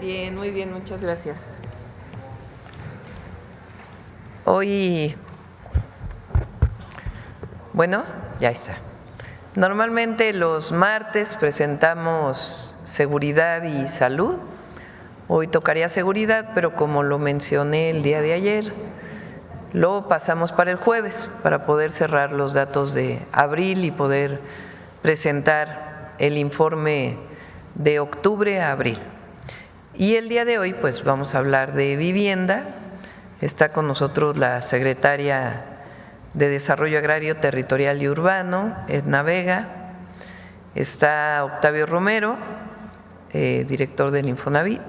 Bien, muy bien, muchas gracias. Hoy, bueno, ya está. Normalmente los martes presentamos seguridad y salud. Hoy tocaría seguridad, pero como lo mencioné el día de ayer, lo pasamos para el jueves para poder cerrar los datos de abril y poder presentar el informe de octubre a abril. Y el día de hoy pues vamos a hablar de vivienda. Está con nosotros la secretaria de Desarrollo Agrario, Territorial y Urbano, Edna Vega. Está Octavio Romero, director del Infonavit,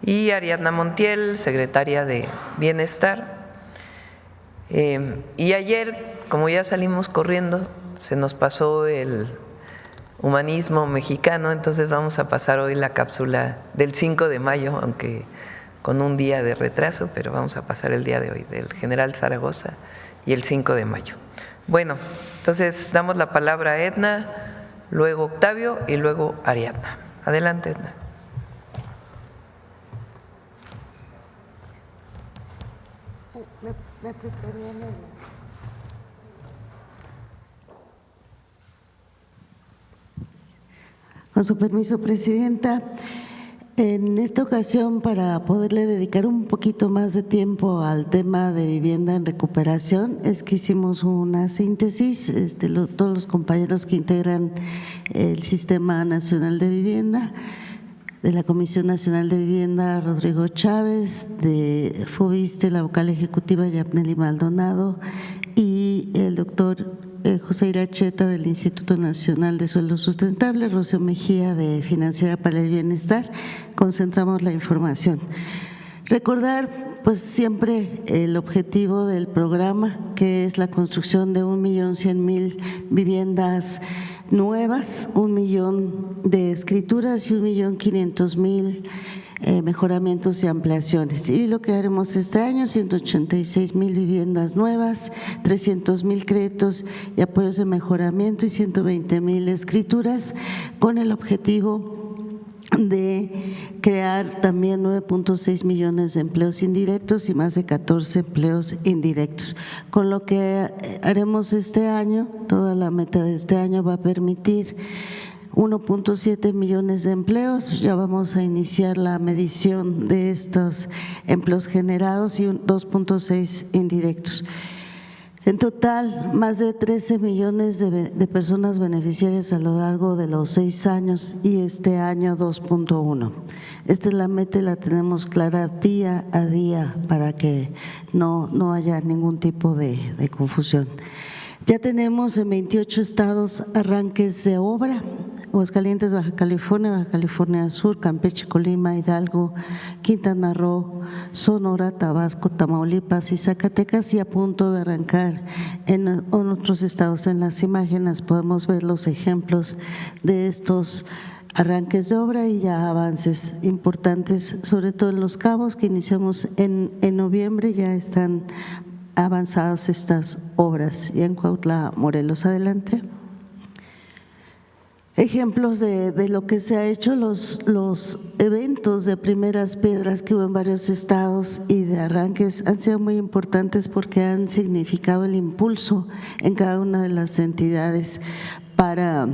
y Ariadna Montiel, secretaria de Bienestar. Y ayer, como ya salimos corriendo, se nos pasó el humanismo mexicano, entonces vamos a pasar hoy la cápsula del 5 de mayo, aunque con un día de retraso, pero vamos a pasar el día de hoy, del general Zaragoza y el 5 de mayo. Bueno, entonces damos la palabra a Edna, luego Octavio y luego Ariadna. Adelante, Edna. ¿Me prestaría Con su permiso, Presidenta, en esta ocasión, para poderle dedicar un poquito más de tiempo al tema de vivienda en recuperación, es que hicimos una síntesis, todos los compañeros que integran el Sistema Nacional de Vivienda, de la Comisión Nacional de Vivienda, Rodrigo Chávez, de FOBISTE, la vocal ejecutiva Yapneli Maldonado, y el doctor José Iracheta del Instituto Nacional de Suelo Sustentable, Rocío Mejía de Financiera para el Bienestar, concentramos la información. Recordar pues siempre el objetivo del programa, que es la construcción de 1.100.000 viviendas nuevas, 1 millón de escrituras y 1.500.000 mejoramientos y ampliaciones. Y lo que haremos este año, 186.000 viviendas nuevas, 300.000 créditos y apoyos de mejoramiento y 120.000 escrituras, con el objetivo de crear también 9.6 millones de empleos indirectos y más de 14 empleos indirectos. Con lo que haremos este año, toda la meta de este año va a permitir 1.7 millones de empleos, ya vamos a iniciar la medición de estos empleos generados y 2.6 indirectos. En total, más de 13 millones de personas beneficiarias a lo largo de los 6 años y este año 2.1. Esta es la meta y la tenemos clara día a día para que no haya ningún tipo de confusión. Ya tenemos en 28 estados arranques de obra: Aguascalientes, Baja California Sur, Campeche, Colima, Hidalgo, Quintana Roo, Sonora, Tabasco, Tamaulipas y Zacatecas, y a punto de arrancar en otros estados. En las imágenes podemos ver los ejemplos de estos arranques de obra y ya avances importantes, sobre todo en Los Cabos, que iniciamos en noviembre, ya están avanzadas estas obras. Y en Cuautla, Morelos, adelante. Ejemplos de lo que se ha hecho, los eventos de primeras piedras que hubo en varios estados y de arranques han sido muy importantes porque han significado el impulso en cada una de las entidades para,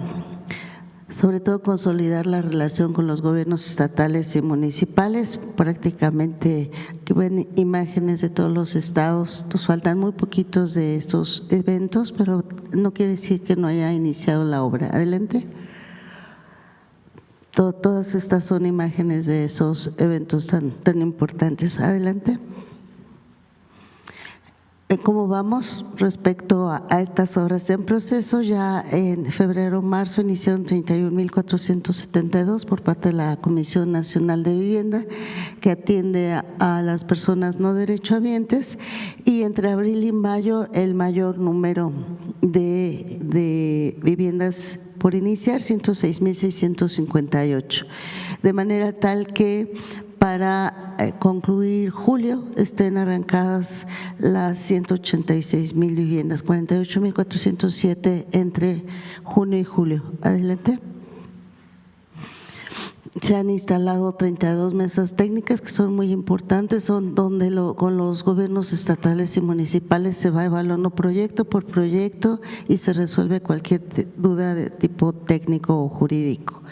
sobre todo, consolidar la relación con los gobiernos estatales y municipales. Prácticamente, que ven imágenes de todos los estados, nos faltan muy poquitos de estos eventos, pero no quiere decir que no haya iniciado la obra. Adelante. Todas estas son imágenes de esos eventos tan importantes. Adelante. ¿Cómo vamos respecto a estas obras en proceso? Ya en febrero, marzo iniciaron 31.472 por parte de la Comisión Nacional de Vivienda, que atiende a las personas no derechohabientes, y entre abril y mayo el mayor número de viviendas por iniciar, 106.658, de manera tal que para concluir julio estén arrancadas las 186.000 viviendas, 48.407 entre junio y julio. Adelante. Se han instalado 32 mesas técnicas que son muy importantes, son donde con los gobiernos estatales y municipales se va evaluando proyecto por proyecto y se resuelve cualquier duda de tipo técnico o jurídico.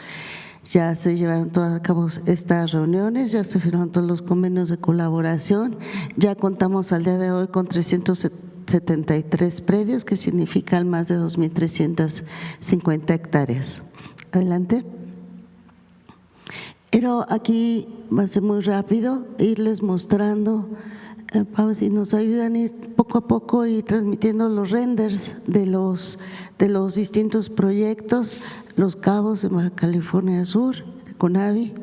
Ya se llevaron a cabo estas reuniones, ya se firmaron todos los convenios de colaboración, ya contamos al día de hoy con 373 predios, que significan más de 2.350 hectáreas. Adelante. Pero aquí va a ser muy rápido irles mostrando, Pau, si nos ayudan a ir poco a poco y transmitiendo los renders de los distintos proyectos, Los Cabos en Baja California Sur, de CONAVI,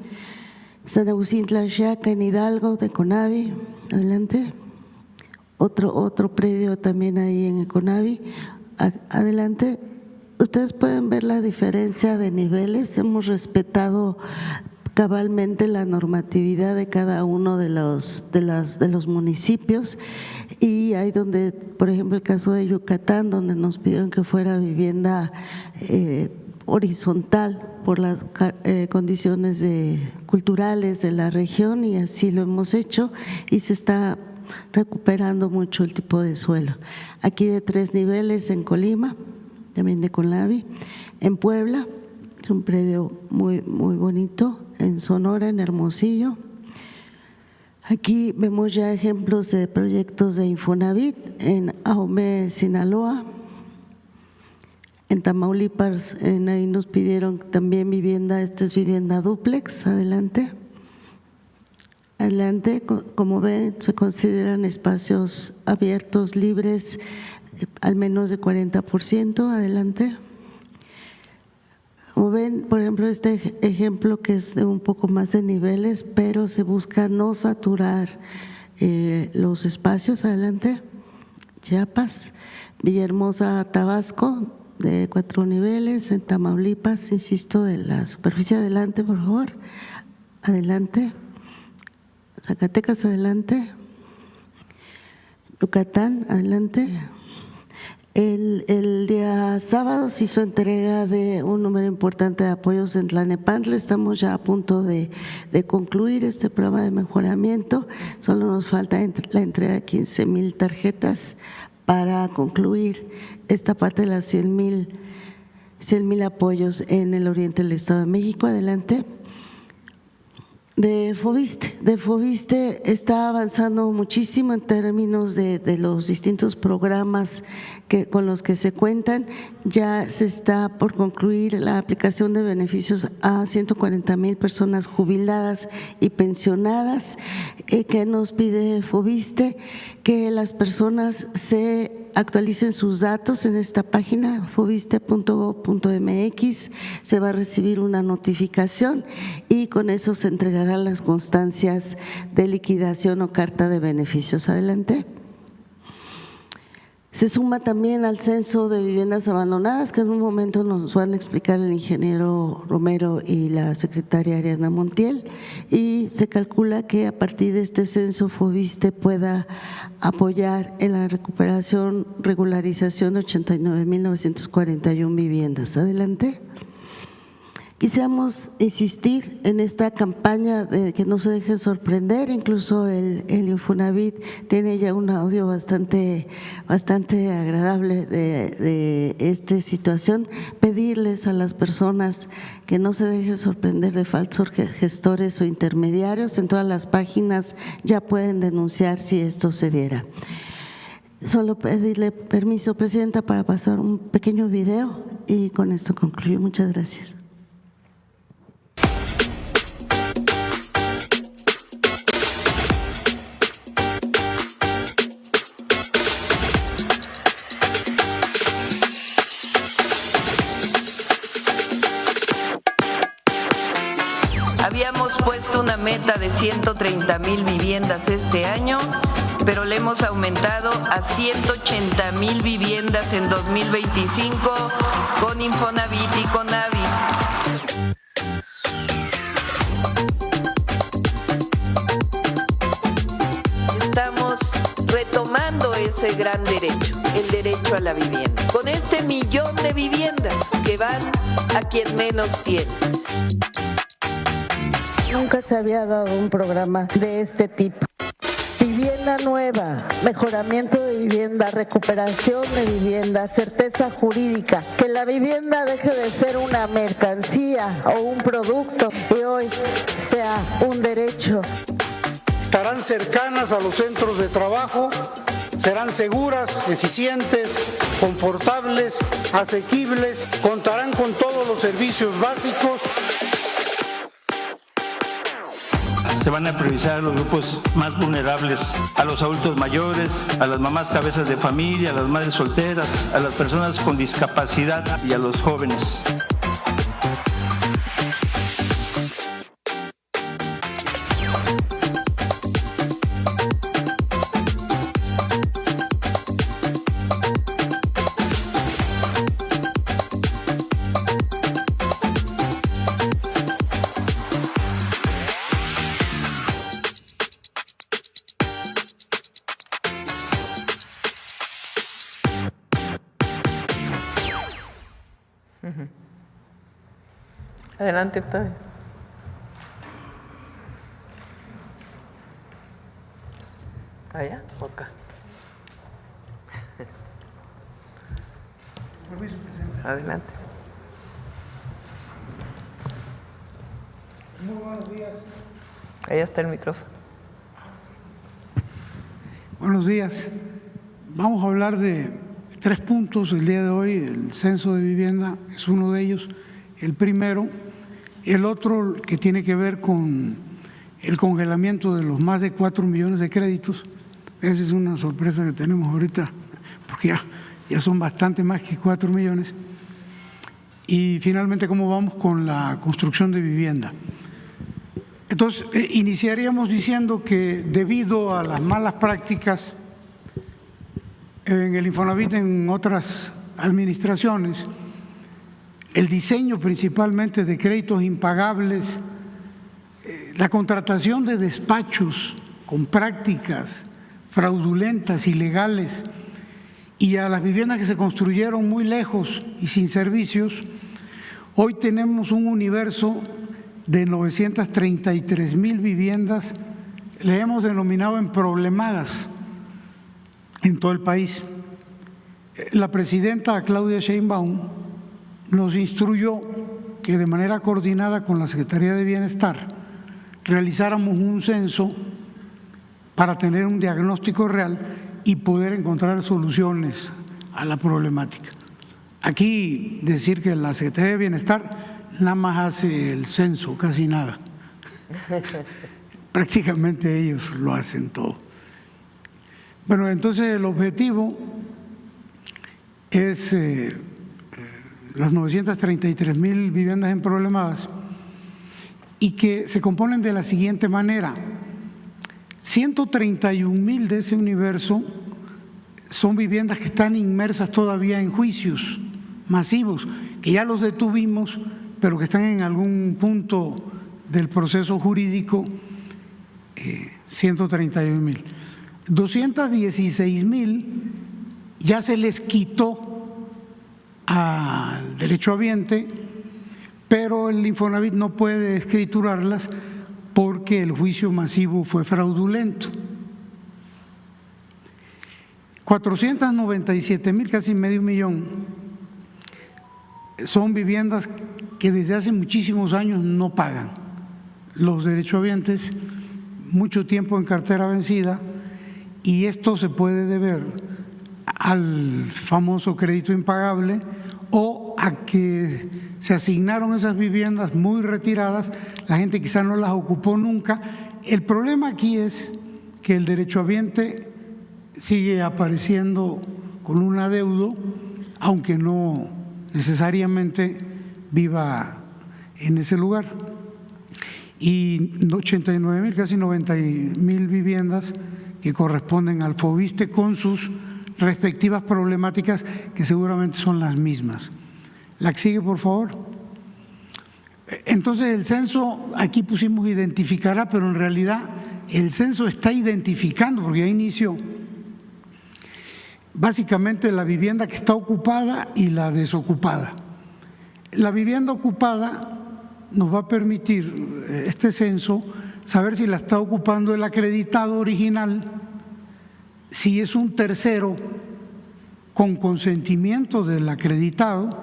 San Agustín Tlaxiaca en Hidalgo, de CONAVI, adelante, otro predio también ahí en el CONAVI, adelante. Ustedes pueden ver la diferencia de niveles, hemos respetado cabalmente la normatividad de cada uno de los municipios, y hay donde, por ejemplo, el caso de Yucatán, donde nos pidieron que fuera vivienda horizontal por las condiciones culturales de la región, y así lo hemos hecho y se está recuperando mucho el tipo de suelo. Aquí de 3 niveles en Colima, también de CONAVI, en Puebla, es un predio muy bonito, en Sonora, en Hermosillo. Aquí vemos ya ejemplos de proyectos de Infonavit en Ahome, Sinaloa. En Tamaulipas, ahí nos pidieron también vivienda, esta es vivienda dúplex, adelante. Adelante, como ven, se consideran espacios abiertos, libres, al menos de 40%, adelante. Como ven, por ejemplo, este ejemplo que es de un poco más de niveles, pero se busca no saturar los espacios. Adelante. Chiapas, Villahermosa, Tabasco, de 4 niveles. En Tamaulipas, insisto, de la superficie. Adelante, por favor. Adelante. Zacatecas, adelante. Yucatán, adelante. El día sábado se hizo entrega de un número importante de apoyos en Tlalnepantla. Estamos ya a punto de concluir este programa de mejoramiento. Solo nos falta la entrega de 15,000 tarjetas para concluir esta parte de las 100,000 apoyos en el oriente del Estado de México. Adelante. De Foviste está avanzando muchísimo en términos de los distintos programas con los que se cuentan. Ya se está por concluir la aplicación de beneficios a 140,000 personas jubiladas y pensionadas. Que nos pide Foviste que las personas se actualicen sus datos en esta página foviste.gov.mx. Se va a recibir una notificación y con eso se entregarán las constancias de liquidación o carta de beneficios. Adelante. Se suma también al censo de viviendas abandonadas, que en un momento nos van a explicar el ingeniero Romero y la secretaria Ariadna Montiel, y se calcula que a partir de este censo Foviste pueda apoyar en la recuperación, regularización de 89,941 viviendas. Adelante. Quisiéramos insistir en esta campaña de que no se dejen sorprender. Incluso el Infonavit tiene ya un audio bastante agradable de esta situación. Pedirles a las personas que no se dejen sorprender de falsos gestores o intermediarios. En todas las páginas ya pueden denunciar si esto se diera. Solo pedirle permiso, Presidenta, para pasar un pequeño video y con esto concluyo. Muchas gracias. Habíamos puesto una meta de 130,000 viviendas este año, pero le hemos aumentado a 180,000 viviendas en 2025 con Infonavit y CONAVI. Estamos retomando ese gran derecho, el derecho a la vivienda, con este 1,000,000 de viviendas que van a quien menos tiene. nunca se había dado un programa de este tipo. Vivienda nueva, mejoramiento de vivienda, recuperación de vivienda, certeza jurídica, que la vivienda deje de ser una mercancía o un producto y hoy sea un derecho. Estarán cercanas a los centros de trabajo, serán seguras, eficientes, confortables, asequibles, contarán con todos los servicios básicos. Se van a priorizar a los grupos más vulnerables, a los adultos mayores, a las mamás cabezas de familia, a las madres solteras, a las personas con discapacidad y a los jóvenes. Adelante, Octavio. ¿Allá o acá? Permiso, presidente. Adelante. Muy buenos días. Allá está el micrófono. Buenos días. Vamos a hablar de 3 puntos el día de hoy. El censo de vivienda es uno de ellos. El primero, el otro que tiene que ver con el congelamiento de los más de 4 millones de créditos. Esa es una sorpresa que tenemos ahorita, porque ya son bastante más que 4 millones. Y finalmente, ¿cómo vamos con la construcción de vivienda? Entonces, iniciaríamos diciendo que debido a las malas prácticas en el Infonavit, en otras administraciones, el diseño principalmente de créditos impagables, la contratación de despachos con prácticas fraudulentas, ilegales, y a las viviendas que se construyeron muy lejos y sin servicios, hoy tenemos un universo de 933,000 viviendas, le hemos denominado emproblemadas en todo el país. La presidenta Claudia Sheinbaum nos instruyó que de manera coordinada con la Secretaría de Bienestar realizáramos un censo para tener un diagnóstico real y poder encontrar soluciones a la problemática. Aquí decir que la Secretaría de Bienestar nada más hace el censo, casi nada. Prácticamente ellos lo hacen todo. Bueno, entonces el objetivo es las 933,000 viviendas emproblemadas y que se componen de la siguiente manera: 131,000 de ese universo son viviendas que están inmersas todavía en juicios masivos, que ya los detuvimos, pero que están en algún punto del proceso jurídico. 131,000. 216,000 ya se les quitó al derechohabiente, pero el Infonavit no puede escriturarlas porque el juicio masivo fue fraudulento. 497,000, casi medio millón, son viviendas que desde hace muchísimos años no pagan los derechohabientes, mucho tiempo en cartera vencida, y esto se puede deber al famoso crédito impagable o a que se asignaron esas viviendas muy retiradas, la gente quizás no las ocupó nunca. El problema aquí es que el derechohabiente sigue apareciendo con un adeudo, aunque no necesariamente viva en ese lugar. Y 89,000, casi 90,000 viviendas que corresponden al Fobiste con sus respectivas problemáticas que seguramente son las mismas. La que sigue, por favor. Entonces el censo, aquí pusimos identificará, pero en realidad el censo está identificando, porque ya inició, básicamente la vivienda que está ocupada y la desocupada. La vivienda ocupada nos va a permitir este censo saber si la está ocupando el acreditado original, si es un tercero con consentimiento del acreditado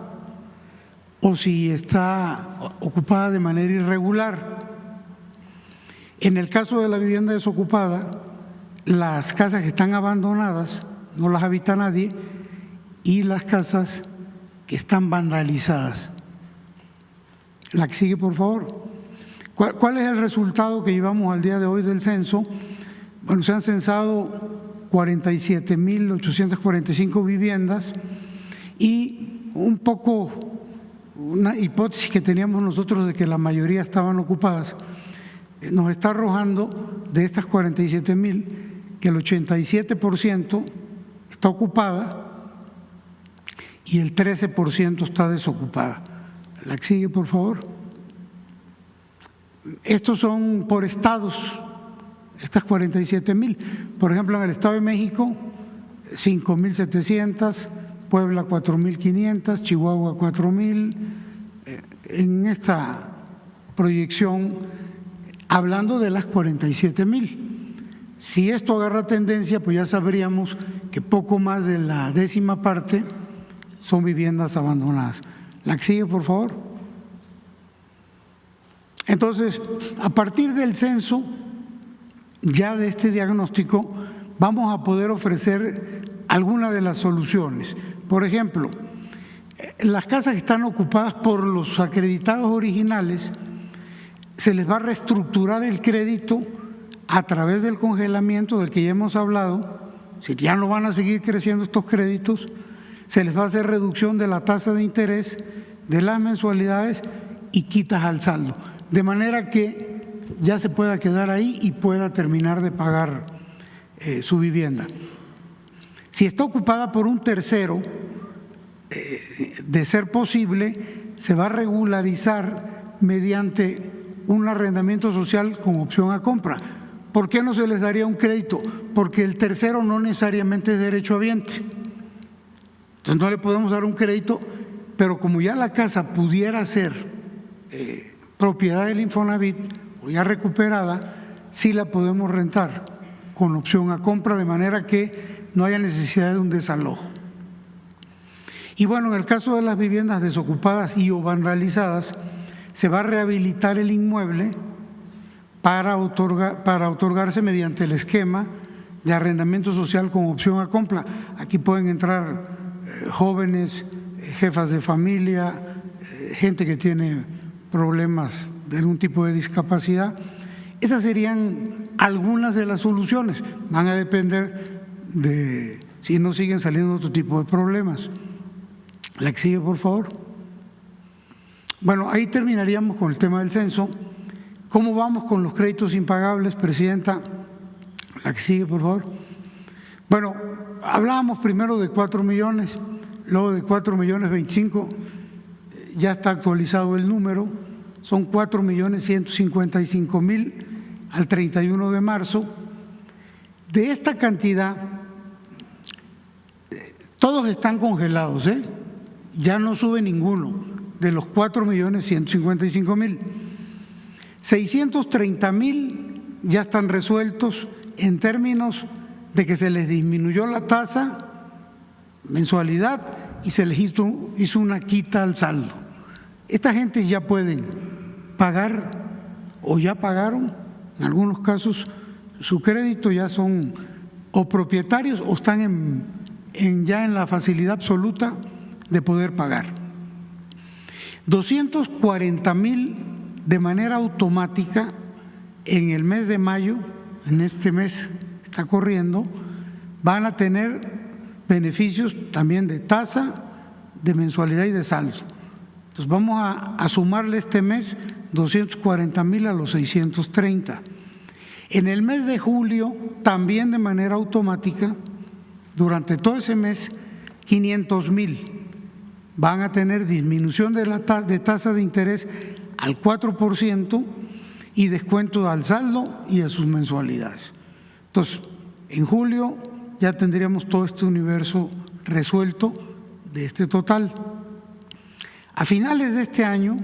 o si está ocupada de manera irregular. En el caso de la vivienda desocupada, las casas que están abandonadas no las habita nadie y las casas que están vandalizadas. La que sigue, por favor. ¿Cuál es el resultado que llevamos al día de hoy del censo? Bueno, se han censado 47.845 viviendas y un poco una hipótesis que teníamos nosotros de que la mayoría estaban ocupadas, nos está arrojando de estas 47.000 que el 87% está ocupada y el 13% está desocupada. La que sigue, por favor. Estos son por estados, estas 47.000. Por ejemplo, en el Estado de México, 5.700, Puebla 4.500, Chihuahua 4.000. En esta proyección, hablando de las 47.000. Si esto agarra tendencia, pues ya sabríamos que poco más de la décima parte son viviendas abandonadas. La que sigue, por favor. Entonces, a partir del censo, ya de este diagnóstico, vamos a poder ofrecer algunas de las soluciones. Por ejemplo, las casas que están ocupadas por los acreditados originales, se les va a reestructurar el crédito a través del congelamiento del que ya hemos hablado. Si ya no van a seguir creciendo estos créditos, se les va a hacer reducción de la tasa de interés, de las mensualidades y quitas al saldo, de manera que ya se pueda quedar ahí y pueda terminar de pagar su vivienda. Si está ocupada por un tercero, de ser posible, se va a regularizar mediante un arrendamiento social con opción a compra. ¿Por qué no se les daría un crédito? Porque el tercero no necesariamente es derechohabiente. Entonces no le podemos dar un crédito, pero como ya la casa pudiera ser propiedad del Infonavit o ya recuperada, sí la podemos rentar con opción a compra, de manera que no haya necesidad de un desalojo. Y bueno, en el caso de las viviendas desocupadas y o vandalizadas, se va a rehabilitar el inmueble para otorgarse mediante el esquema de arrendamiento social con opción a compra. Aquí pueden entrar jóvenes, jefas de familia, gente que tiene problemas de algún tipo de discapacidad. Esas serían algunas de las soluciones. Van a depender de si no siguen saliendo otro tipo de problemas. La que sigue, por favor. Bueno, ahí terminaríamos con el tema del censo. ¿Cómo vamos con los créditos impagables, Presidenta? La que sigue, por favor. Bueno, hablábamos primero de 4 millones, luego de 4.025.000, ya está actualizado el número, son 4.155.000 al 31 de marzo. De esta cantidad, todos están congelados, ya no sube ninguno de los 4.155.000. 630.000 ya están resueltos en términos de que se les disminuyó la tasa, mensualidad, y se les hizo una quita al saldo. Esta gente ya pueden pagar o ya pagaron, en algunos casos, su crédito, ya son o propietarios o están ya en la facilidad absoluta de poder pagar. 240.000 de manera automática en el mes de mayo, en este mes está corriendo, van a tener beneficios también de tasa, de mensualidad y de saldo. Entonces vamos a sumarle este mes 240.000 a los 630. En el mes de julio, también de manera automática, durante todo ese mes, 500.000 van a tener disminución de la tasa de interés al 4% y descuento al saldo y a sus mensualidades. Entonces, en julio ya tendríamos todo este universo resuelto de este total. A finales de este año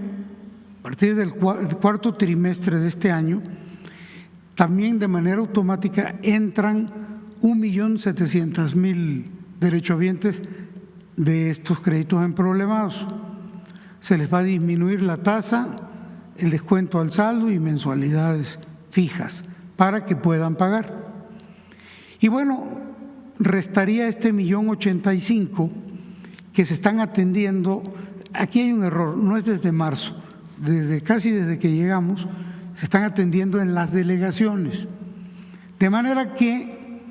partir del cuarto trimestre de este año, también de manera automática entran 1.700.000 derechohabientes de estos créditos emproblemados. Se les va a disminuir la tasa, el descuento al saldo y mensualidades fijas para que puedan pagar. Y bueno, restaría este 1.085.000 que se están atendiendo. Aquí hay un error, no es desde marzo, casi desde que llegamos, se están atendiendo en las delegaciones. De manera que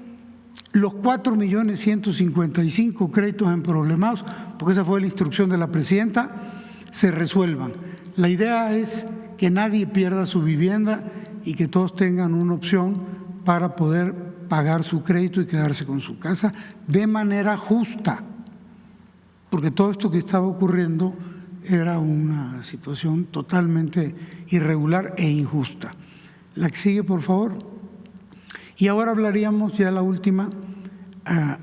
los 4.155.000 créditos emproblemados, porque esa fue la instrucción de la presidenta, se resuelvan. La idea es que nadie pierda su vivienda y que todos tengan una opción para poder pagar su crédito y quedarse con su casa de manera justa, porque todo esto que estaba ocurriendo era una situación totalmente irregular e injusta. La que sigue, por favor. Y ahora hablaríamos ya la última,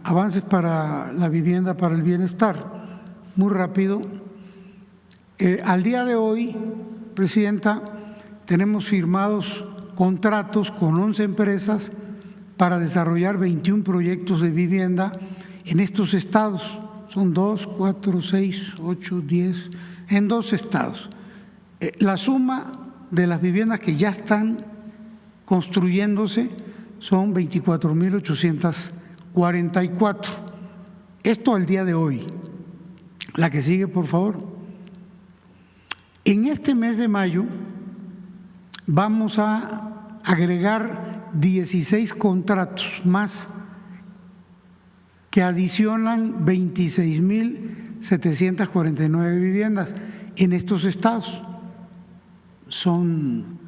avances para la vivienda para el bienestar. Muy rápido. Al día de hoy, Presidenta, tenemos firmados contratos con 11 empresas para desarrollar 21 proyectos de vivienda en estos estados. Son 2, 4, 6, 8, 10, en 2 estados. La suma de las viviendas que ya están construyéndose son 24.844. Esto al día de hoy. La que sigue, por favor. En este mes de mayo vamos a agregar 16 contratos más que adicionan 26.749 viviendas en estos estados. Son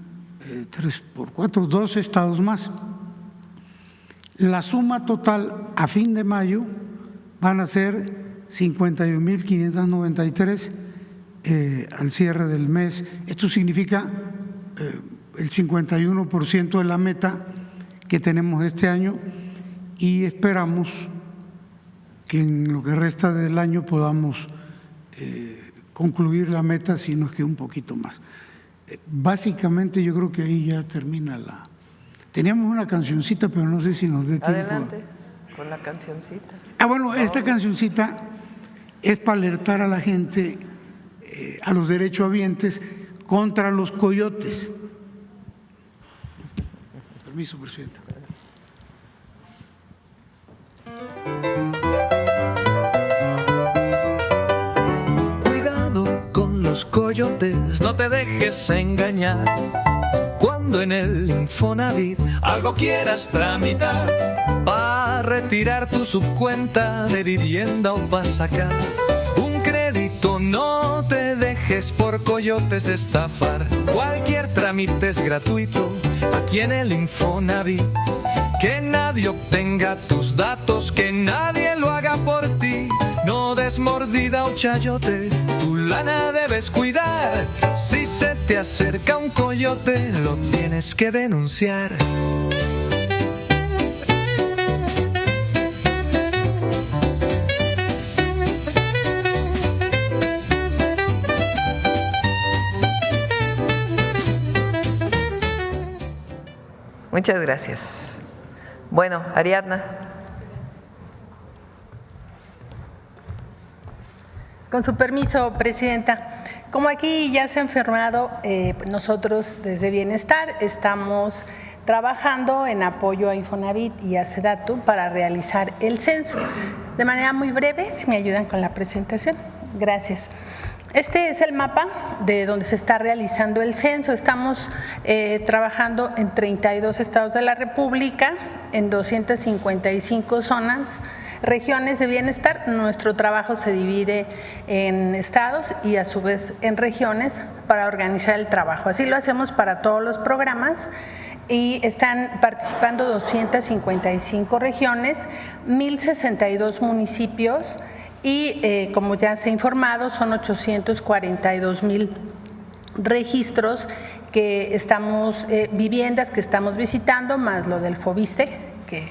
3 por 4, 12 estados más. La suma total a fin de mayo van a ser 51.593 al cierre del mes. Esto significa el 51% de la meta que tenemos este año y esperamos que en lo que resta del año podamos concluir la meta, si no es que un poquito más. Básicamente yo creo que ahí ya termina la… Teníamos una cancioncita, pero no sé si nos dé tiempo. Adelante con la cancioncita. Bueno, esta cancioncita es para alertar a la gente, a los derechohabientes, contra los coyotes. Permiso, Presidenta. Los coyotes, no te dejes engañar. Cuando en el Infonavit algo quieras tramitar, para retirar tu subcuenta de vivienda o para sacar un crédito, no te dejes por coyotes estafar. Cualquier trámite es gratuito aquí en el Infonavit. Que nadie obtenga tus datos, que nadie lo haga por ti. No des mordida o chayote, tu lana debes cuidar. Si se te acerca un coyote, lo tienes que denunciar. Muchas gracias. Bueno, Ariadna. Con su permiso, Presidenta. Como aquí ya se ha informado, nosotros desde Bienestar estamos trabajando en apoyo a Infonavit y a SEDATU para realizar el censo. De manera muy breve, si me ayudan con la presentación. Gracias. Este es el mapa de donde se está realizando el censo. Estamos trabajando en 32 estados de la República, en 255 zonas, regiones de bienestar. Nuestro trabajo se divide en estados y a su vez en regiones para organizar el trabajo. Así lo hacemos para todos los programas. Y están participando 255 regiones, 1.062 municipios y como ya se ha informado son 842,000 registros que estamos, viviendas que estamos visitando, más lo del FOBISTE que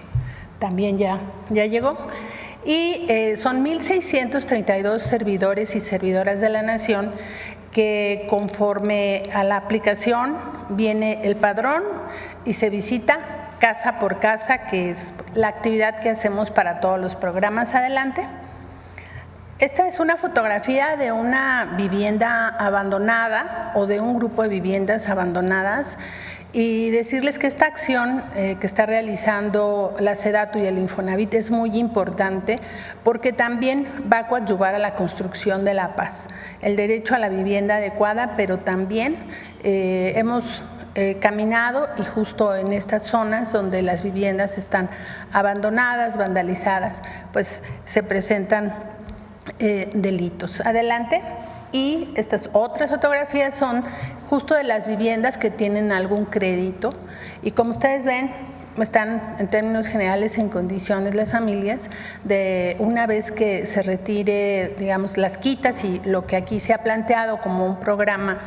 también ya llegó. Y son 1.632 servidores y servidoras de la Nación que conforme a la aplicación viene el padrón y se visita casa por casa, que es la actividad que hacemos para todos los programas. Adelante. Esta es una fotografía de una vivienda abandonada o de un grupo de viviendas abandonadas, y decirles que esta acción que está realizando la SEDATU y el Infonavit es muy importante porque también va a coadyuvar a la construcción de la paz, el derecho a la vivienda adecuada, pero también hemos caminado y justo en estas zonas donde las viviendas están abandonadas, vandalizadas, pues se presentan delitos. Adelante. Y estas otras fotografías son justo de las viviendas que tienen algún crédito, y como ustedes ven, están en términos generales en condiciones las familias de, una vez que se retire, digamos, las quitas y lo que aquí se ha planteado como un programa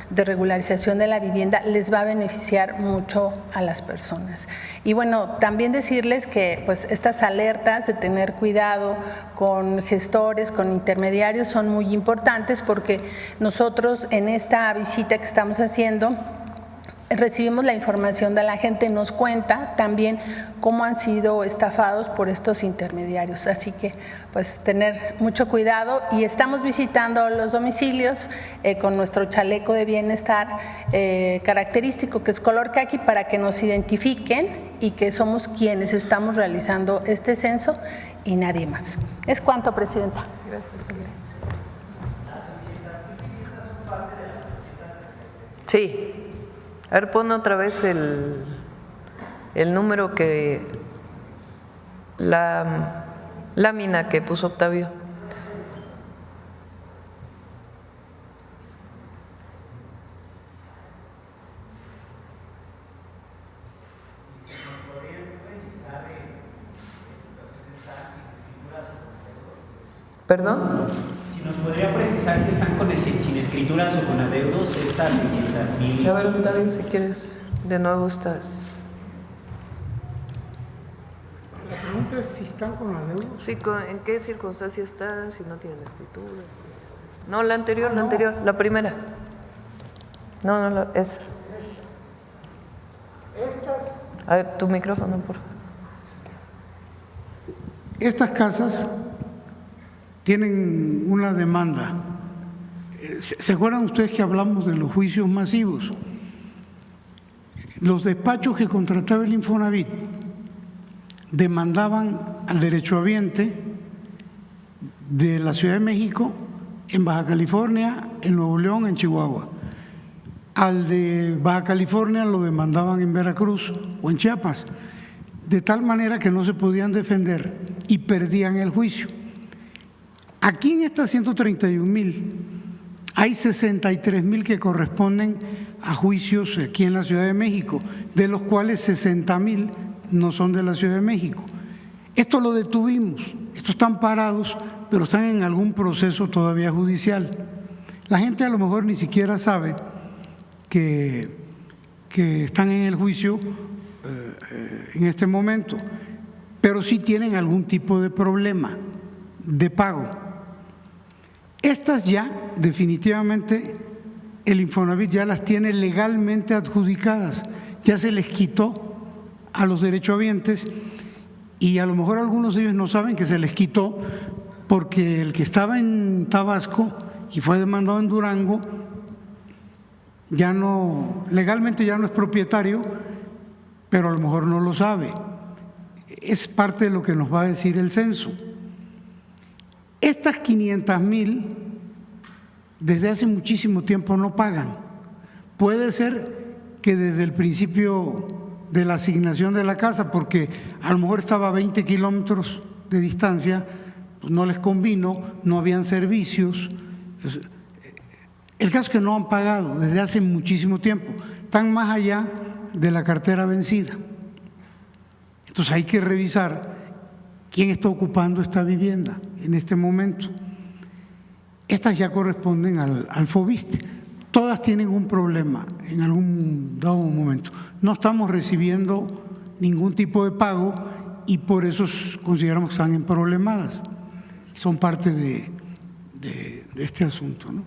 de regularización de la vivienda, les va a beneficiar mucho a las personas. Y bueno, también decirles que pues estas alertas de tener cuidado con gestores, con intermediarios, son muy importantes, porque nosotros en esta visita que estamos haciendo recibimos la información de la gente, nos cuenta también cómo han sido estafados por estos intermediarios. Así que pues tener mucho cuidado, y estamos visitando los domicilios con nuestro chaleco de bienestar característico, que es color caqui, para que nos identifiquen y que somos quienes estamos realizando este censo y nadie más. Es cuanto, Presidenta. Gracias. Sí. A ver, pon otra vez el número que la lámina que puso Octavio. ¿Perdón? Si nos podría precisar si están sin escrituras o con adeudos estas 600,000. A ver, Octavio, si quieres, de nuevo estás. La pregunta es si están con adeudos. Sí, ¿en qué circunstancias están? Si no tienen escritura. No, la anterior, la anterior, la primera. No, esa. Estas. A ver, tu micrófono, por favor. Estas casas tienen una demanda. ¿Se acuerdan ustedes que hablamos de los juicios masivos? Los despachos que contrataba el Infonavit demandaban al derechohabiente de la Ciudad de México, en Baja California, en Nuevo León, en Chihuahua. Al de Baja California lo demandaban en Veracruz o en Chiapas, de tal manera que no se podían defender y perdían el juicio. Aquí en estas 131,000 hay 63,000 que corresponden a juicios aquí en la Ciudad de México, de los cuales 60,000 no son de la Ciudad de México. Esto lo detuvimos, estos están parados, pero están en algún proceso todavía judicial. La gente a lo mejor ni siquiera sabe que están en el juicio en este momento, pero sí tienen algún tipo de problema de pago. Estas ya definitivamente el Infonavit ya las tiene legalmente adjudicadas, ya se les quitó a los derechohabientes, y a lo mejor algunos de ellos no saben que se les quitó porque el que estaba en Tabasco y fue demandado en Durango ya no, legalmente ya no es propietario, pero a lo mejor no lo sabe. Es parte de lo que nos va a decir el censo. Estas 500,000 desde hace muchísimo tiempo no pagan. Puede ser que desde el principio de la asignación de la casa, porque a lo mejor estaba a 20 kilómetros de distancia, pues no les convino, no habían servicios. Entonces, el caso es que no han pagado desde hace muchísimo tiempo, están más allá de la cartera vencida. Entonces hay que revisar quién está ocupando esta vivienda en este momento. Estas ya corresponden al FOBISTE. Todas tienen un problema en algún dado momento. No estamos recibiendo ningún tipo de pago y por eso consideramos que están emproblemadas. Son parte de este asunto, ¿no?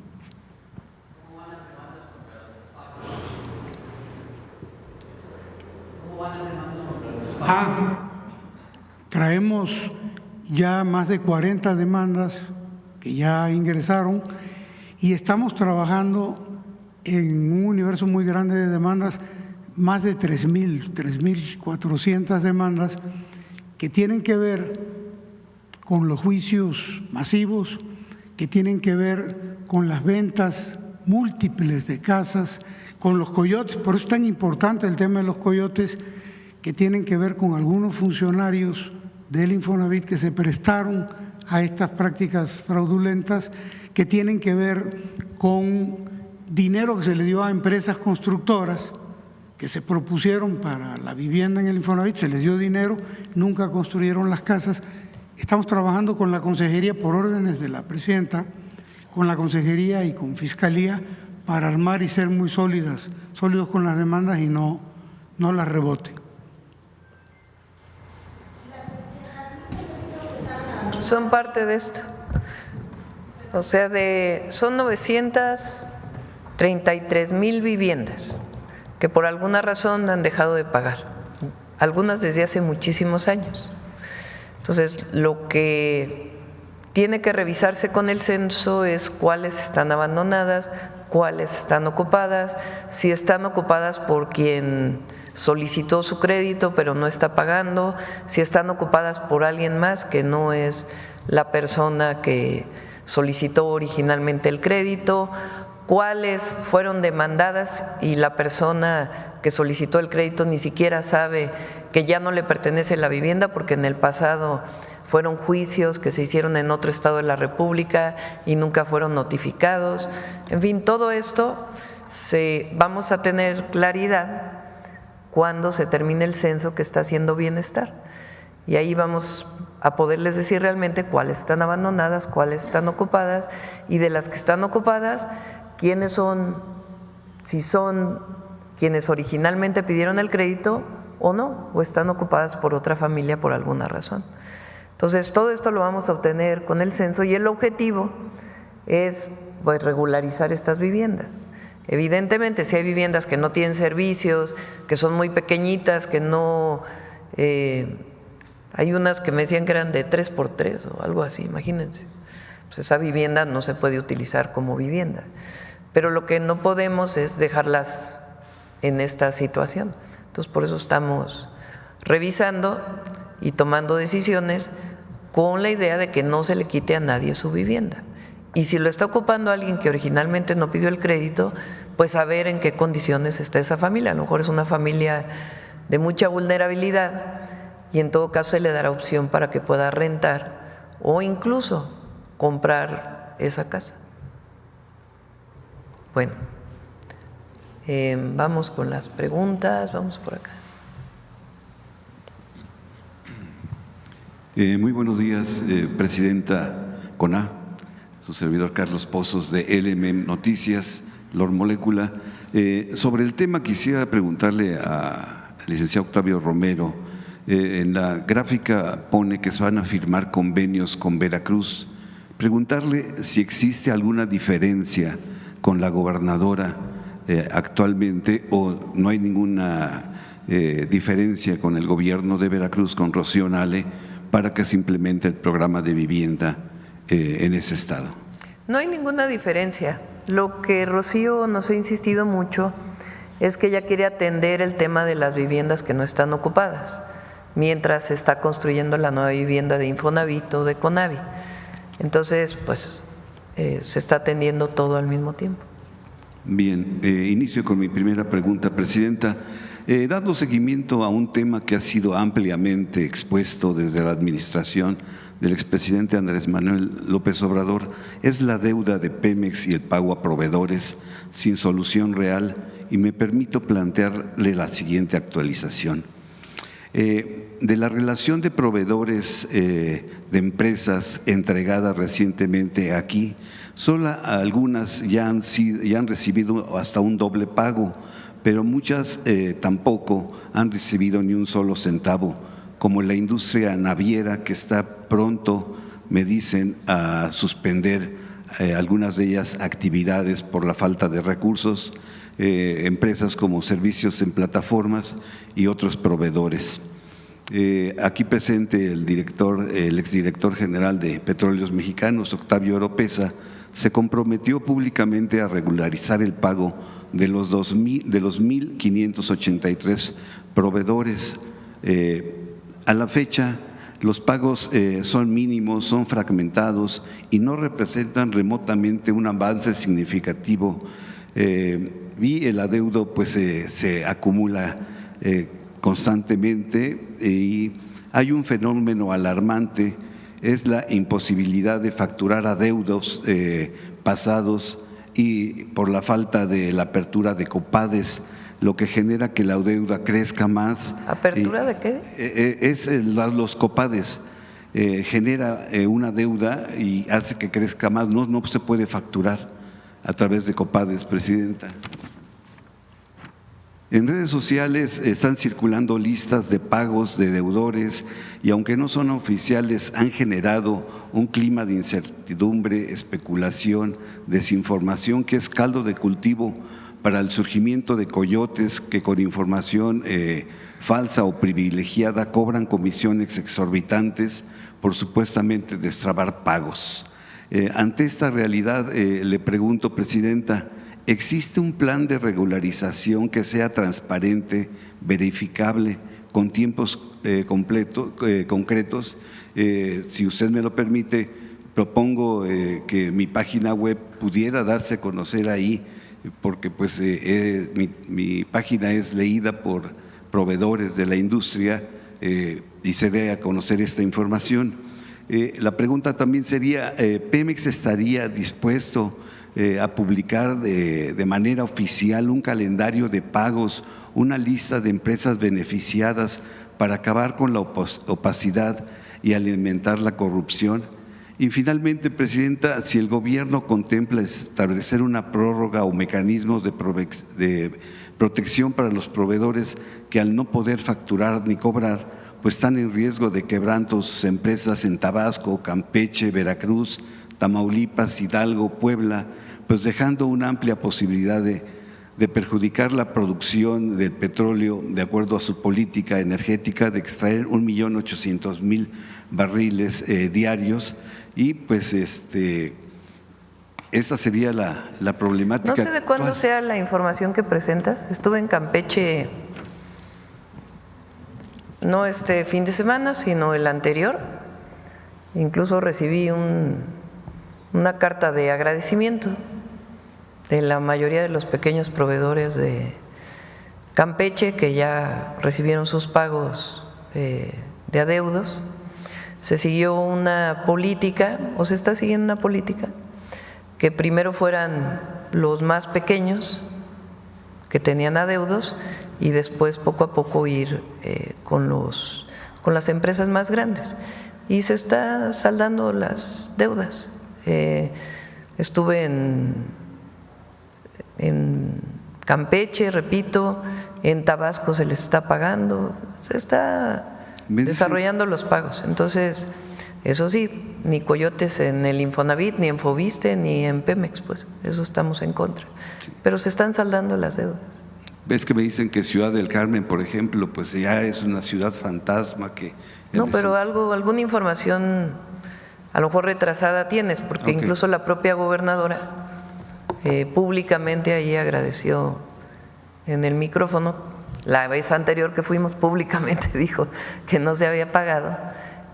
Traemos ya más de 40 demandas que ya ingresaron y estamos trabajando en un universo muy grande de demandas, más de 3.400 demandas que tienen que ver con los juicios masivos, que tienen que ver con las ventas múltiples de casas, con los coyotes. Por eso es tan importante el tema de los coyotes, que tienen que ver con algunos funcionarios del Infonavit que se prestaron a estas prácticas fraudulentas, que tienen que ver con dinero que se le dio a empresas constructoras que se propusieron para la vivienda en el Infonavit, se les dio dinero, nunca construyeron las casas. Estamos trabajando con la Consejería por órdenes de la Presidenta, con la Consejería y con Fiscalía para armar y ser muy sólidos con las demandas y no las reboten. Son parte de esto. O sea, son 933,000 viviendas que por alguna razón han dejado de pagar, algunas desde hace muchísimos años. Entonces, lo que tiene que revisarse con el censo es cuáles están abandonadas, cuáles están ocupadas, si están ocupadas por quien solicitó su crédito pero no está pagando, si están ocupadas por alguien más que no es la persona que solicitó originalmente el crédito, cuáles fueron demandadas y la persona que solicitó el crédito ni siquiera sabe que ya no le pertenece la vivienda porque en el pasado fueron juicios que se hicieron en otro estado de la República y nunca fueron notificados. En fin, todo esto vamos a tener claridad cuando se termine el censo que está haciendo Bienestar. Y ahí vamos a poderles decir realmente cuáles están abandonadas, cuáles están ocupadas y de las que están ocupadas, quiénes son, si son quienes originalmente pidieron el crédito o no, o están ocupadas por otra familia por alguna razón. Entonces, todo esto lo vamos a obtener con el censo y el objetivo es pues, regularizar estas viviendas. Evidentemente, si hay viviendas que no tienen servicios, que son muy pequeñitas, que no… hay unas que me decían que eran de 3x3 o algo así, imagínense. Pues esa vivienda no se puede utilizar como vivienda. Pero lo que no podemos es dejarlas en esta situación. Entonces, por eso estamos revisando y tomando decisiones con la idea de que no se le quite a nadie su vivienda. Y si lo está ocupando alguien que originalmente no pidió el crédito, pues saber en qué condiciones está esa familia. A lo mejor es una familia de mucha vulnerabilidad y en todo caso se le dará opción para que pueda rentar o incluso comprar esa casa. Bueno, vamos con las preguntas, vamos por acá. Muy buenos días, Presidenta CONA, su servidor Carlos Pozos de LMM Noticias, Lord Molécula. Sobre el tema quisiera preguntarle al licenciado Octavio Romero. En la gráfica pone que se van a firmar convenios con Veracruz. Preguntarle si existe alguna diferencia con la gobernadora actualmente o no hay ninguna diferencia con el gobierno de Veracruz, con Rocío Nale, para que se implemente el programa de vivienda en ese estado. No hay ninguna diferencia. Lo que Rocío nos ha insistido mucho es que ella quiere atender el tema de las viviendas que no están ocupadas, mientras se está construyendo la nueva vivienda de Infonavit o de Conavi. Entonces, pues se está atendiendo todo al mismo tiempo. Bien, inicio con mi primera pregunta, Presidenta. Dando seguimiento a un tema que ha sido ampliamente expuesto desde la administración del expresidente Andrés Manuel López Obrador, es la deuda de Pemex y el pago a proveedores sin solución real, y me permito plantearle la siguiente actualización. De la relación de proveedores de empresas entregada recientemente aquí, solo algunas ya han recibido hasta un doble pago, pero muchas tampoco han recibido ni un solo centavo, como la industria naviera que está pronto, me dicen, a suspender algunas de ellas actividades por la falta de recursos, empresas como servicios en plataformas y otros proveedores. Aquí presente el exdirector general de Petróleos Mexicanos, Octavio Oropesa, se comprometió públicamente a regularizar el pago de los 1,583 proveedores. A la fecha, los pagos son mínimos, son fragmentados y no representan remotamente un avance significativo. Y el adeudo pues se acumula constantemente y hay un fenómeno alarmante, es la imposibilidad de facturar adeudos pasados y por la falta de la apertura de COPADES, lo que genera que la deuda crezca más. ¿Apertura de qué? Los COPADES genera una deuda y hace que crezca más, no se puede facturar a través de COPADES, Presidenta. En redes sociales están circulando listas de pagos de deudores y aunque no son oficiales han generado un clima de incertidumbre, especulación, desinformación que es caldo de cultivo para el surgimiento de coyotes que con información falsa o privilegiada cobran comisiones exorbitantes por supuestamente destrabar pagos. Ante esta realidad le pregunto, Presidenta, ¿existe un plan de regularización que sea transparente, verificable, con tiempos concretos? Si usted me lo permite, propongo que mi página web pudiera darse a conocer ahí, porque pues mi página es leída por proveedores de la industria y se dé a conocer esta información. La pregunta también sería, ¿Pemex estaría dispuesto a publicar de manera oficial un calendario de pagos, una lista de empresas beneficiadas para acabar con la opacidad y alimentar la corrupción? Y finalmente, Presidenta, si el gobierno contempla establecer una prórroga o mecanismos de protección para los proveedores que al no poder facturar ni cobrar, pues están en riesgo de quebrantos sus empresas en Tabasco, Campeche, Veracruz, Tamaulipas, Hidalgo, Puebla, pues dejando una amplia posibilidad de perjudicar la producción del petróleo de acuerdo a su política energética de extraer 1.800.000 barriles diarios y pues esa sería la problemática. No sé de cuándo sea la información que presentas. Estuve en Campeche no este fin de semana, sino el anterior. Incluso recibí una carta de agradecimiento de la mayoría de los pequeños proveedores de Campeche que ya recibieron sus pagos de adeudos. Se siguió una política, o se está siguiendo una política, que primero fueran los más pequeños que tenían adeudos y después poco a poco ir con las empresas más grandes. Y se está saldando las deudas. Estuve en Campeche, repito, en Tabasco se les está pagando, se está desarrollando los pagos. Entonces, eso sí, ni coyotes en el Infonavit, ni en Fobiste, ni en Pemex, pues eso estamos en contra. Sí. Pero se están saldando las deudas. ¿Ves que me dicen que Ciudad del Carmen, por ejemplo, pues ya es una ciudad fantasma que… No, pero alguna información a lo mejor retrasada tienes, porque incluso la propia gobernadora públicamente ahí agradeció en el micrófono, la vez anterior que fuimos públicamente dijo que no se había pagado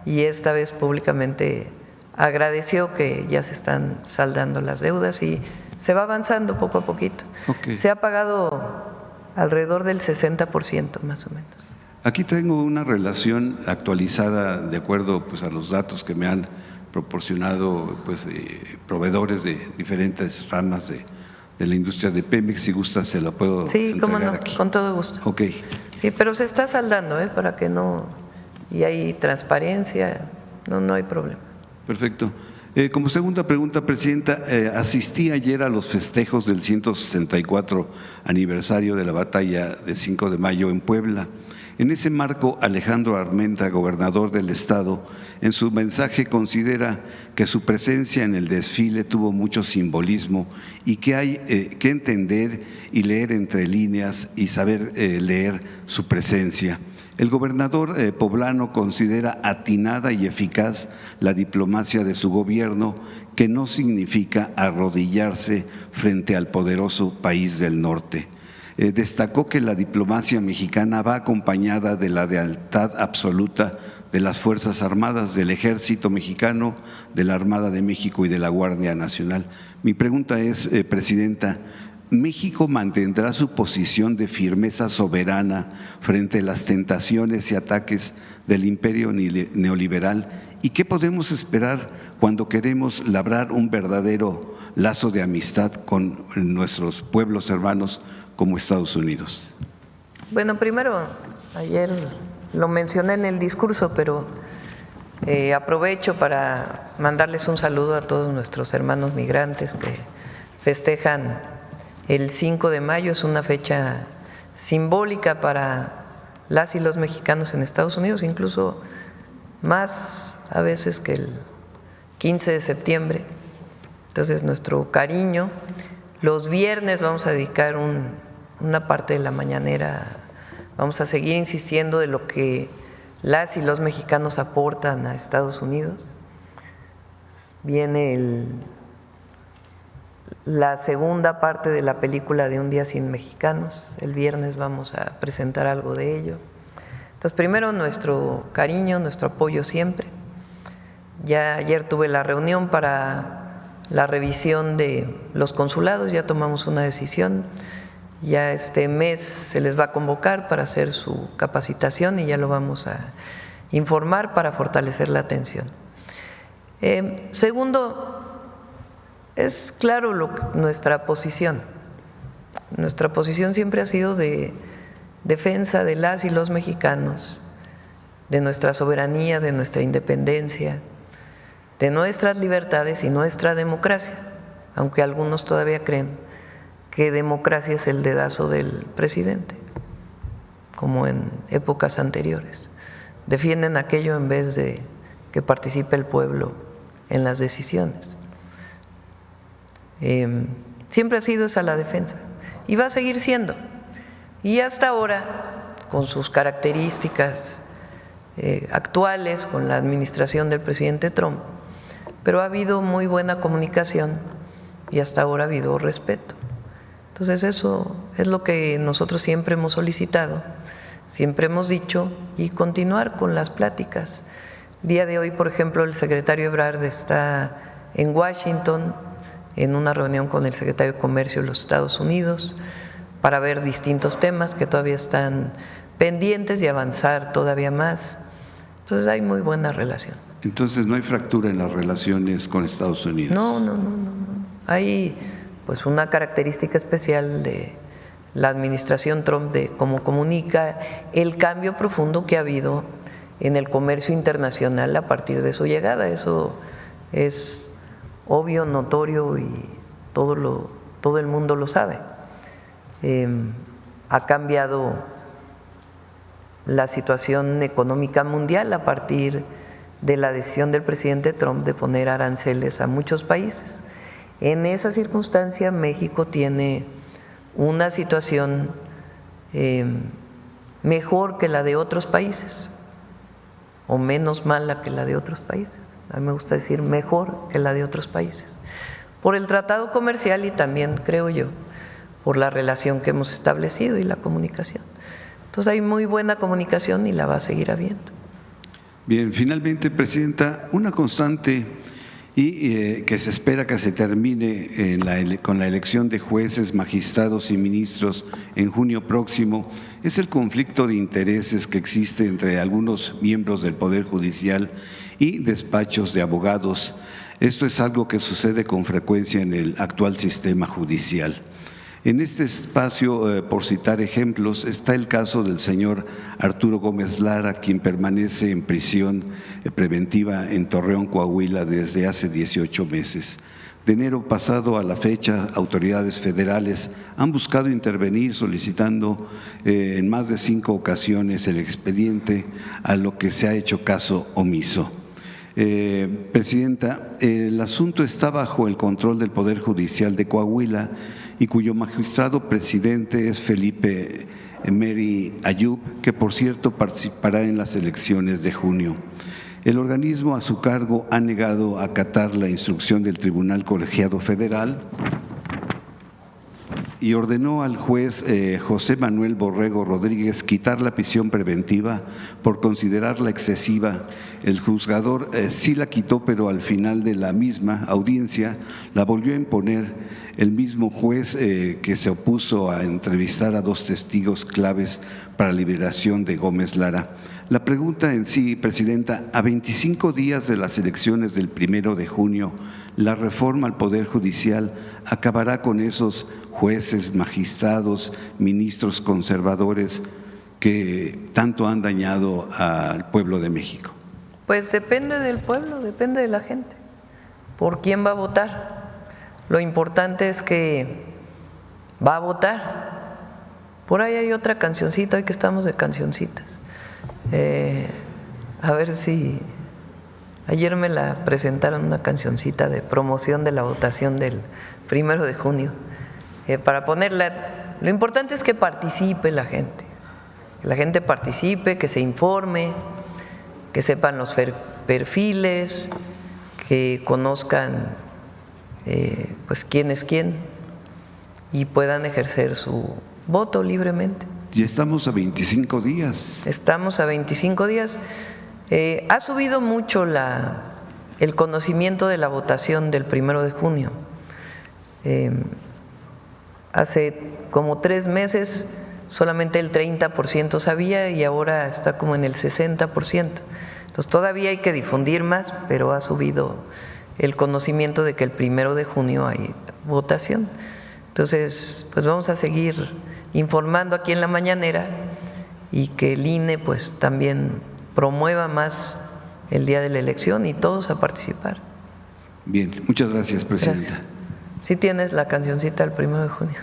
y esta vez públicamente agradeció que ya se están saldando las deudas y se va avanzando poco a poquito. Se ha pagado alrededor del 60% más o menos. Aquí tengo una relación actualizada de acuerdo pues, a los datos que me han proporcionado pues, proveedores de diferentes ramas de la industria de Pemex. Si gusta, se la puedo entregar. Sí, cómo no, aquí. Con todo gusto. Ok. Sí, pero se está saldando, para que no… Y hay transparencia, no hay problema. Perfecto. Como segunda pregunta, Presidenta, asistí ayer a los festejos del 164 aniversario de la batalla de 5 de mayo en Puebla. En ese marco, Alejandro Armenta, gobernador del estado, en su mensaje considera que su presencia en el desfile tuvo mucho simbolismo y que hay que entender y leer entre líneas y saber leer su presencia. El gobernador poblano considera atinada y eficaz la diplomacia de su gobierno, que no significa arrodillarse frente al poderoso país del norte. Destacó que la diplomacia mexicana va acompañada de la lealtad absoluta de las Fuerzas Armadas, del Ejército Mexicano, de la Armada de México y de la Guardia Nacional. Mi pregunta es, Presidenta, ¿México mantendrá su posición de firmeza soberana frente a las tentaciones y ataques del imperio neoliberal? ¿Y qué podemos esperar cuando queremos labrar un verdadero lazo de amistad con nuestros pueblos hermanos como Estados Unidos? Bueno, primero, ayer lo mencioné en el discurso, pero aprovecho para mandarles un saludo a todos nuestros hermanos migrantes que festejan el 5 de mayo. Es una fecha simbólica para las y los mexicanos en Estados Unidos, incluso más a veces que el 15 de septiembre. Entonces, nuestro cariño. Los viernes vamos a dedicar una parte de la mañanera, vamos a seguir insistiendo de lo que las y los mexicanos aportan a Estados Unidos. Viene la segunda parte de la película de Un día sin mexicanos. El viernes vamos a presentar algo de ello. Entonces, primero, nuestro cariño, nuestro apoyo siempre. Ya ayer tuve la reunión para la revisión de los consulados, ya tomamos una decisión. Ya este mes se les va a convocar para hacer su capacitación y ya lo vamos a informar para fortalecer la atención. Segundo, es claro nuestra posición. Nuestra posición siempre ha sido de defensa de las y los mexicanos, de nuestra soberanía, de nuestra independencia, de nuestras libertades y nuestra democracia, aunque algunos todavía creen que democracia es el dedazo del presidente, como en épocas anteriores. Defienden aquello en vez de que participe el pueblo en las decisiones. Siempre ha sido esa la defensa y va a seguir siendo. Y hasta ahora, con sus características actuales, con la administración del presidente Trump, pero ha habido muy buena comunicación y hasta ahora ha habido respeto. Entonces, eso es lo que nosotros siempre hemos solicitado, siempre hemos dicho, y continuar con las pláticas. El día de hoy, por ejemplo, el secretario Ebrard está en Washington en una reunión con el secretario de Comercio de los Estados Unidos para ver distintos temas que todavía están pendientes y avanzar todavía más. Entonces, hay muy buena relación. Entonces, ¿no hay fractura en las relaciones con Estados Unidos? No. Hay pues una característica especial de la administración Trump de cómo comunica, el cambio profundo que ha habido en el comercio internacional a partir de su llegada. Eso es obvio, notorio y todo el mundo lo sabe. Ha cambiado la situación económica mundial a partir de la decisión del presidente Trump de poner aranceles a muchos países. En esa circunstancia, México tiene una situación mejor que la de otros países, o menos mala que la de otros países. A mí me gusta decir mejor que la de otros países, por el tratado comercial y también, creo yo, por la relación que hemos establecido y la comunicación. Entonces, hay muy buena comunicación y la va a seguir habiendo. Bien, finalmente, Presidenta, una constante y que se espera que se termine con la elección de jueces, magistrados y ministros en junio próximo es el conflicto de intereses que existe entre algunos miembros del Poder Judicial y despachos de abogados. Esto es algo que sucede con frecuencia en el actual sistema judicial. En este espacio, por citar ejemplos, está el caso del señor Arturo Gómez Lara, quien permanece en prisión preventiva en Torreón, Coahuila, desde hace 18 meses. De enero pasado a la fecha, autoridades federales han buscado intervenir solicitando en más de 5 ocasiones el expediente, a lo que se ha hecho caso omiso. Presidenta, el asunto está bajo el control del Poder Judicial de Coahuila y cuyo magistrado presidente es Felipe Mary Ayub, que por cierto participará en las elecciones de junio. El organismo a su cargo ha negado acatar la instrucción del Tribunal Colegiado Federal y ordenó al juez José Manuel Borrego Rodríguez quitar la prisión preventiva por considerarla excesiva. El juzgador sí la quitó, pero al final de la misma audiencia la volvió a imponer el mismo juez que se opuso a entrevistar a 2 testigos claves para la liberación de Gómez Lara. La pregunta en sí, Presidenta, a 25 días de las elecciones del 1 de junio, ¿la reforma al Poder Judicial acabará con esos jueces, magistrados, ministros conservadores que tanto han dañado al pueblo de México? Pues depende del pueblo, depende de la gente. ¿Por quién va a votar? Lo importante es que va a votar. Por ahí hay otra cancioncita, hoy que estamos de cancioncitas. A ver si… Ayer me la presentaron una cancioncita de promoción de la votación del 1 de junio. Para ponerla, lo importante es que participe la gente. Que la gente participe, que se informe, que sepan los perfiles, que conozcan pues quién es quién y puedan ejercer su voto libremente. Ya estamos a 25 días. Estamos a 25 días. Ha subido mucho el conocimiento de la votación del 1 de junio. Hace como 3 meses solamente el 30% sabía y ahora está como en el 60%. Entonces todavía hay que difundir más, pero ha subido el conocimiento de que el 1 de junio hay votación. Entonces, pues vamos a seguir informando aquí en la mañanera y que el INE pues también promueva más el día de la elección y todos a participar. Bien, muchas gracias, Presidenta. Gracias. Sí tienes la cancioncita del 1 de junio.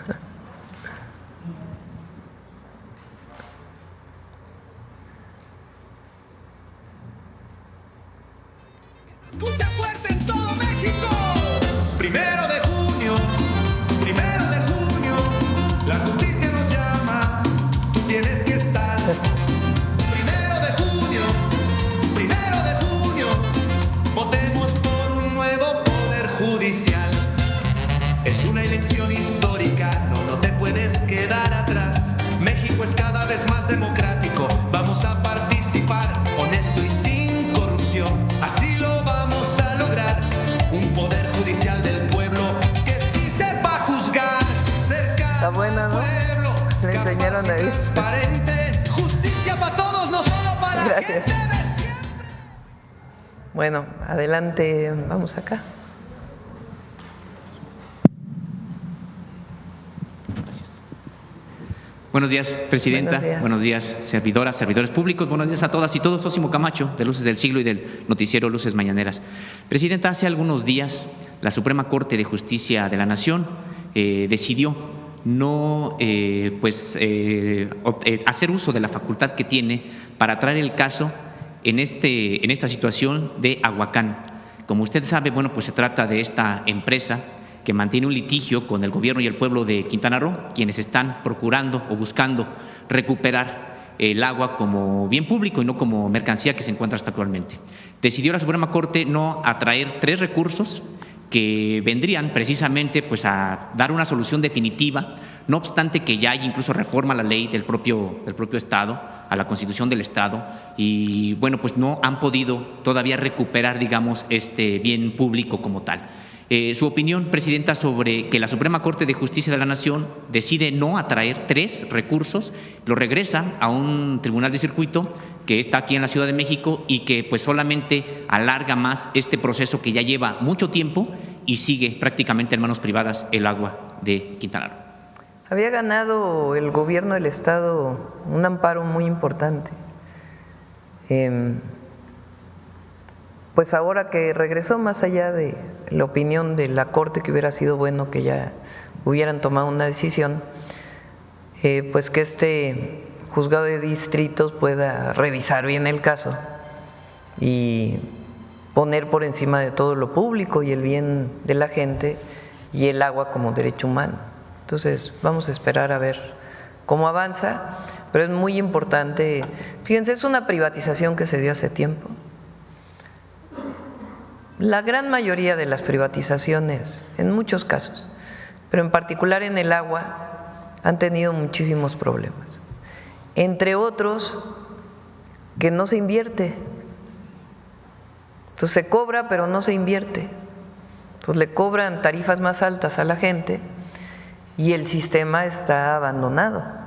Escucha fuerte en todo México. 1 de junio, 1 de junio, la justicia nos llama, tú tienes que estar. 1 de junio, 1 de junio, votemos por un nuevo poder judicial. Es una elección histórica, no te puedes quedar atrás. México es cada vez más democrático, vamos a participar, honesto y sin corrupción. Así lo vamos a lograr, un poder judicial del pueblo que sí sepa juzgar. Está buena, ¿no? Le enseñaron a ir. Transparente, justicia para todos, no solo para la Gracias. gente de siempre. Bueno, adelante, vamos acá. Buenos días, Presidenta. Buenos días. Servidoras, servidores públicos. Buenos días a todas y todos. Sósimo Camacho, de Luces del Siglo y del noticiero Luces Mañaneras. Presidenta, hace algunos días la Suprema Corte de Justicia de la Nación decidió no hacer uso de la facultad que tiene para traer el caso en esta situación de Aguacán. Como usted sabe, bueno, pues se trata de esta empresa que mantiene un litigio con el gobierno y el pueblo de Quintana Roo, quienes están procurando o buscando recuperar el agua como bien público y no como mercancía que se encuentra hasta actualmente. Decidió la Suprema Corte no atraer 3 recursos que vendrían precisamente pues a dar una solución definitiva, no obstante que ya hay incluso reforma a la ley del propio Estado, a la Constitución del Estado, y bueno, pues no han podido todavía recuperar, digamos, este bien público como tal. Su opinión, Presidenta, sobre que la Suprema Corte de Justicia de la Nación decide no atraer 3 recursos, lo regresa a un tribunal de circuito que está aquí en la Ciudad de México y que pues solamente alarga más este proceso que ya lleva mucho tiempo y sigue prácticamente en manos privadas el agua de Quintana Roo. Había ganado el gobierno del Estado un amparo muy importante. Pues ahora que regresó, más allá de la opinión de la Corte, que hubiera sido bueno que ya hubieran tomado una decisión, pues que este juzgado de distritos pueda revisar bien el caso y poner por encima de todo lo público y el bien de la gente y el agua como derecho humano. Entonces vamos a esperar a ver cómo avanza, pero es muy importante. Fíjense, es una privatización que se dio hace tiempo. La gran mayoría de las privatizaciones, en muchos casos, pero en particular en el agua, han tenido muchísimos problemas. Entre otros, que no se invierte. Entonces se cobra, pero no se invierte. Entonces le cobran tarifas más altas a la gente y el sistema está abandonado.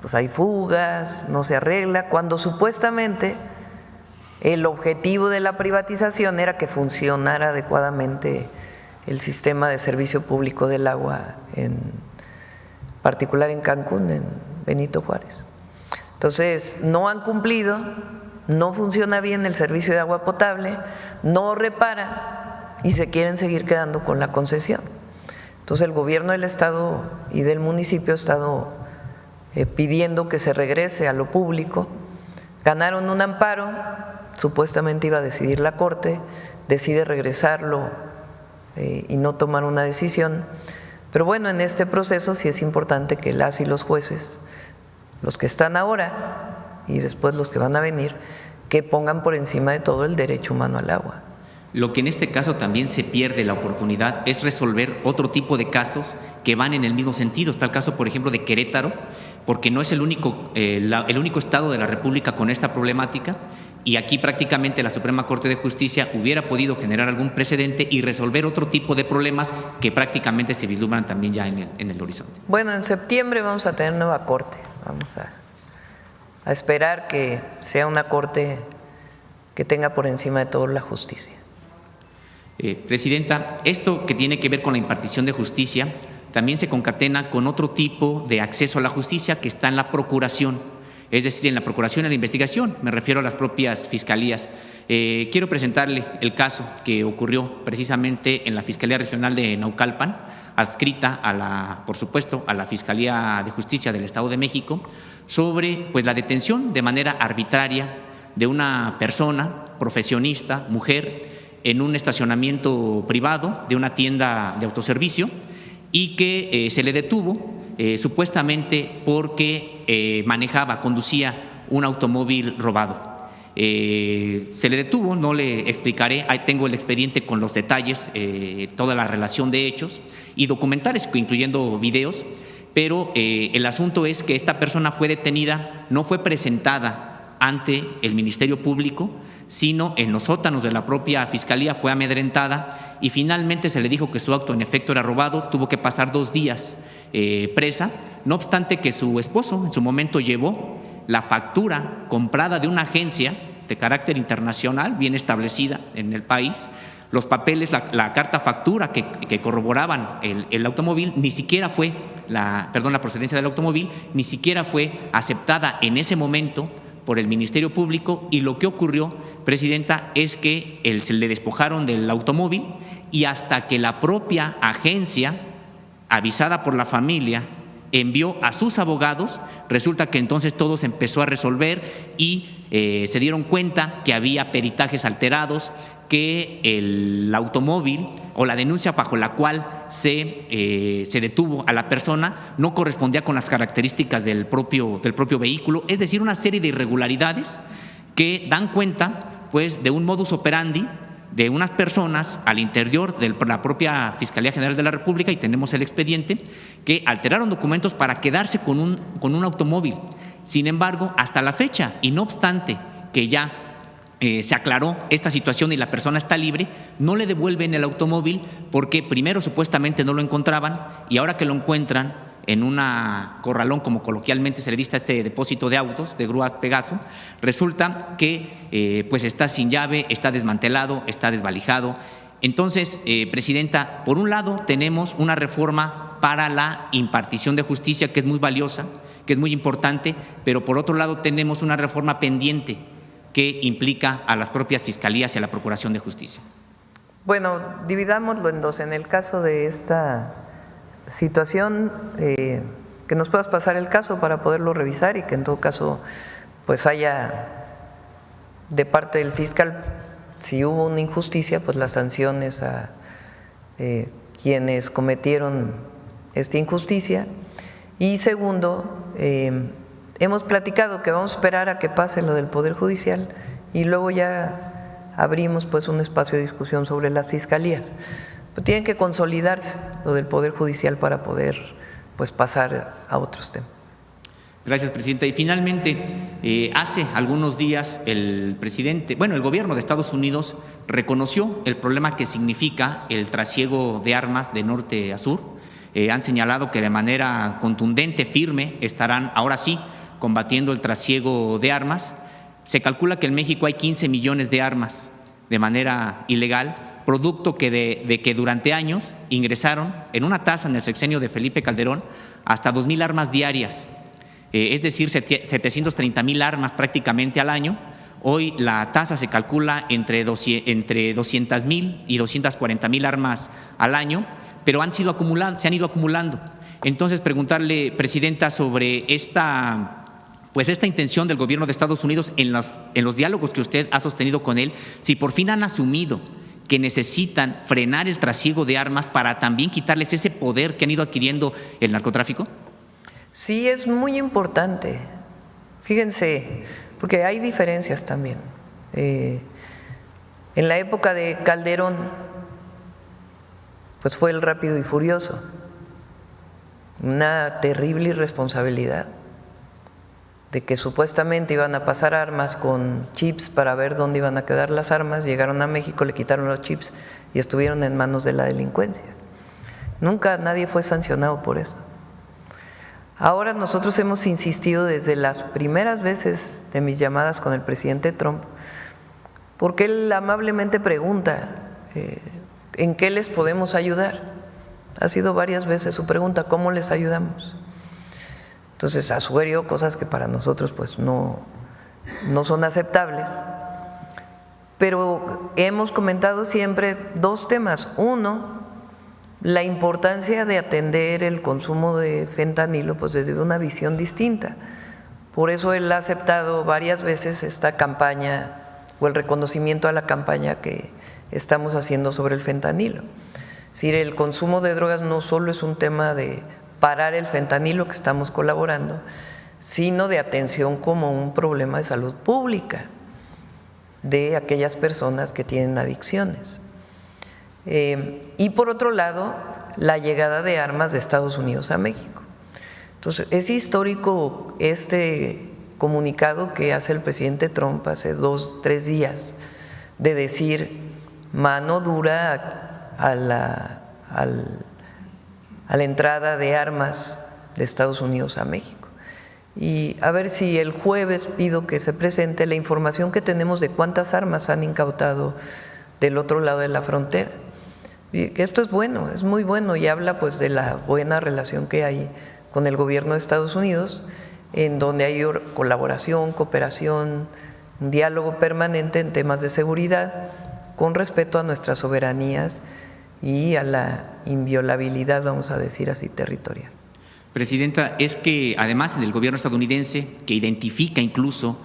Pues hay fugas, no se arregla, cuando supuestamente el objetivo de la privatización era que funcionara adecuadamente el sistema de servicio público del agua, en particular en Cancún, en Benito Juárez. Entonces, no han cumplido, no funciona bien el servicio de agua potable, no repara y se quieren seguir quedando con la concesión. Entonces, el gobierno del Estado y del municipio ha estado pidiendo que se regrese a lo público. Ganaron un amparo, supuestamente iba a decidir la Corte, decide regresarlo y no tomar una decisión. Pero bueno, en este proceso sí es importante que las y los jueces, los que están ahora y después los que van a venir, que pongan por encima de todo el derecho humano al agua. Lo que en este caso también se pierde la oportunidad es resolver otro tipo de casos que van en el mismo sentido. Está el caso, por ejemplo, de Querétaro, porque no es el único estado de la República con esta problemática, y aquí prácticamente la Suprema Corte de Justicia hubiera podido generar algún precedente y resolver otro tipo de problemas que prácticamente se vislumbran también ya en el horizonte. Bueno, en septiembre vamos a tener nueva Corte. Vamos a esperar que sea una Corte que tenga por encima de todo la justicia. Presidenta, esto que tiene que ver con la impartición de justicia también se concatena con otro tipo de acceso a la justicia que está en la procuración, es decir, en la procuración y en la investigación, me refiero a las propias fiscalías. Quiero presentarle el caso que ocurrió precisamente en la Fiscalía Regional de Naucalpan, adscrita por supuesto, a la Fiscalía de Justicia del Estado de México, sobre pues la detención de manera arbitraria de una persona profesionista, mujer, en un estacionamiento privado de una tienda de autoservicio, y que se le detuvo supuestamente porque conducía un automóvil robado. Se le detuvo, no le explicaré, ahí tengo el expediente con los detalles, toda la relación de hechos y documentales, incluyendo videos, pero el asunto es que esta persona fue detenida, no fue presentada ante el Ministerio Público, sino en los sótanos de la propia Fiscalía, fue amedrentada y finalmente se le dijo que su auto en efecto era robado. Tuvo que pasar 2 días presa, no obstante que su esposo en su momento llevó la factura comprada de una agencia de carácter internacional bien establecida en el país, los papeles, la carta factura que corroboraban el automóvil, ni siquiera fue, la procedencia del automóvil, ni siquiera fue aceptada en ese momento por el Ministerio Público, y lo que ocurrió, Presidenta, es que se le despojaron del automóvil y hasta que la propia agencia, avisada por la familia, envió a sus abogados, resulta que entonces todo se empezó a resolver y se dieron cuenta que había peritajes alterados, que el automóvil o la denuncia bajo la cual se detuvo a la persona no correspondía con las características del propio vehículo, es decir, una serie de irregularidades que dan cuenta pues de un modus operandi de unas personas al interior de la propia Fiscalía General de la República, y tenemos el expediente, que alteraron documentos para quedarse con un automóvil. Sin embargo, hasta la fecha, y no obstante que ya se aclaró esta situación y la persona está libre, no le devuelven el automóvil porque primero supuestamente no lo encontraban, y ahora que lo encuentran en una corralón, como coloquialmente se le dice a este depósito de autos, de grúas Pegaso, resulta que pues está sin llave, está desmantelado, está desvalijado. Entonces, Presidenta, por un lado tenemos una reforma para la impartición de justicia que es muy valiosa, que es muy importante, pero por otro lado tenemos una reforma pendiente que implica a las propias fiscalías y a la Procuración de Justicia. Bueno, dividámoslo en dos. En el caso de esta situación, que nos puedas pasar el caso para poderlo revisar y que en todo caso pues haya de parte del fiscal, si hubo una injusticia, pues las sanciones a quienes cometieron esta injusticia. Y segundo, hemos platicado que vamos a esperar a que pase lo del Poder Judicial y luego ya abrimos pues un espacio de discusión sobre las fiscalías. Pero tienen que consolidarse lo del Poder Judicial para poder pues pasar a otros temas. Gracias, presidenta. Y finalmente, hace algunos días el gobierno de Estados Unidos reconoció el problema que significa el trasiego de armas de norte a sur. Han señalado que de manera contundente, firme, estarán ahora sí combatiendo el trasiego de armas. Se calcula que en México hay 15 millones de armas de manera ilegal, producto de que durante años ingresaron en una tasa en el sexenio de Felipe Calderón hasta 2,000 armas diarias. Es decir, 730,000 armas prácticamente al año. Hoy la tasa se calcula entre 200,000 y 240,000 armas al año, pero se han ido acumulando. Entonces, preguntarle, presidenta, sobre esta intención del gobierno de Estados Unidos en los diálogos que usted ha sostenido con él, si por fin han asumido que necesitan frenar el trasiego de armas para también quitarles ese poder que han ido adquiriendo el narcotráfico. Sí, es muy importante. Fíjense, porque hay diferencias también. En la época de Calderón, pues fue el rápido y furioso. Una terrible irresponsabilidad de que supuestamente iban a pasar armas con chips para ver dónde iban a quedar las armas. Llegaron a México, le quitaron los chips y estuvieron en manos de la delincuencia. Nunca nadie fue sancionado por eso. Ahora nosotros hemos insistido desde las primeras veces de mis llamadas con el presidente Trump, porque él amablemente pregunta ¿en qué les podemos ayudar? Ha sido varias veces su pregunta, ¿cómo les ayudamos? Entonces ha sugerido cosas que para nosotros pues no son aceptables, pero hemos comentado siempre dos temas. Uno, la importancia de atender el consumo de fentanilo pues desde una visión distinta. Por eso él ha aceptado varias veces esta campaña o el reconocimiento a la campaña que estamos haciendo sobre el fentanilo. Es decir, el consumo de drogas no solo es un tema de parar el fentanilo, que estamos colaborando, sino de atención como un problema de salud pública de aquellas personas que tienen adicciones. Y por otro lado, la llegada de armas de Estados Unidos a México. Entonces, es histórico este comunicado que hace el presidente Trump hace 2-3 días de decir mano dura a la entrada de armas de Estados Unidos a México. Y a ver si el jueves pido que se presente la información que tenemos de cuántas armas han incautado del otro lado de la frontera. Y esto es bueno, es muy bueno y habla pues de la buena relación que hay con el gobierno de Estados Unidos, en donde hay colaboración, cooperación, un diálogo permanente en temas de seguridad, con respeto a nuestras soberanías y a la inviolabilidad, vamos a decir así, territorial. Presidenta, es que además en el gobierno estadounidense, que identifica incluso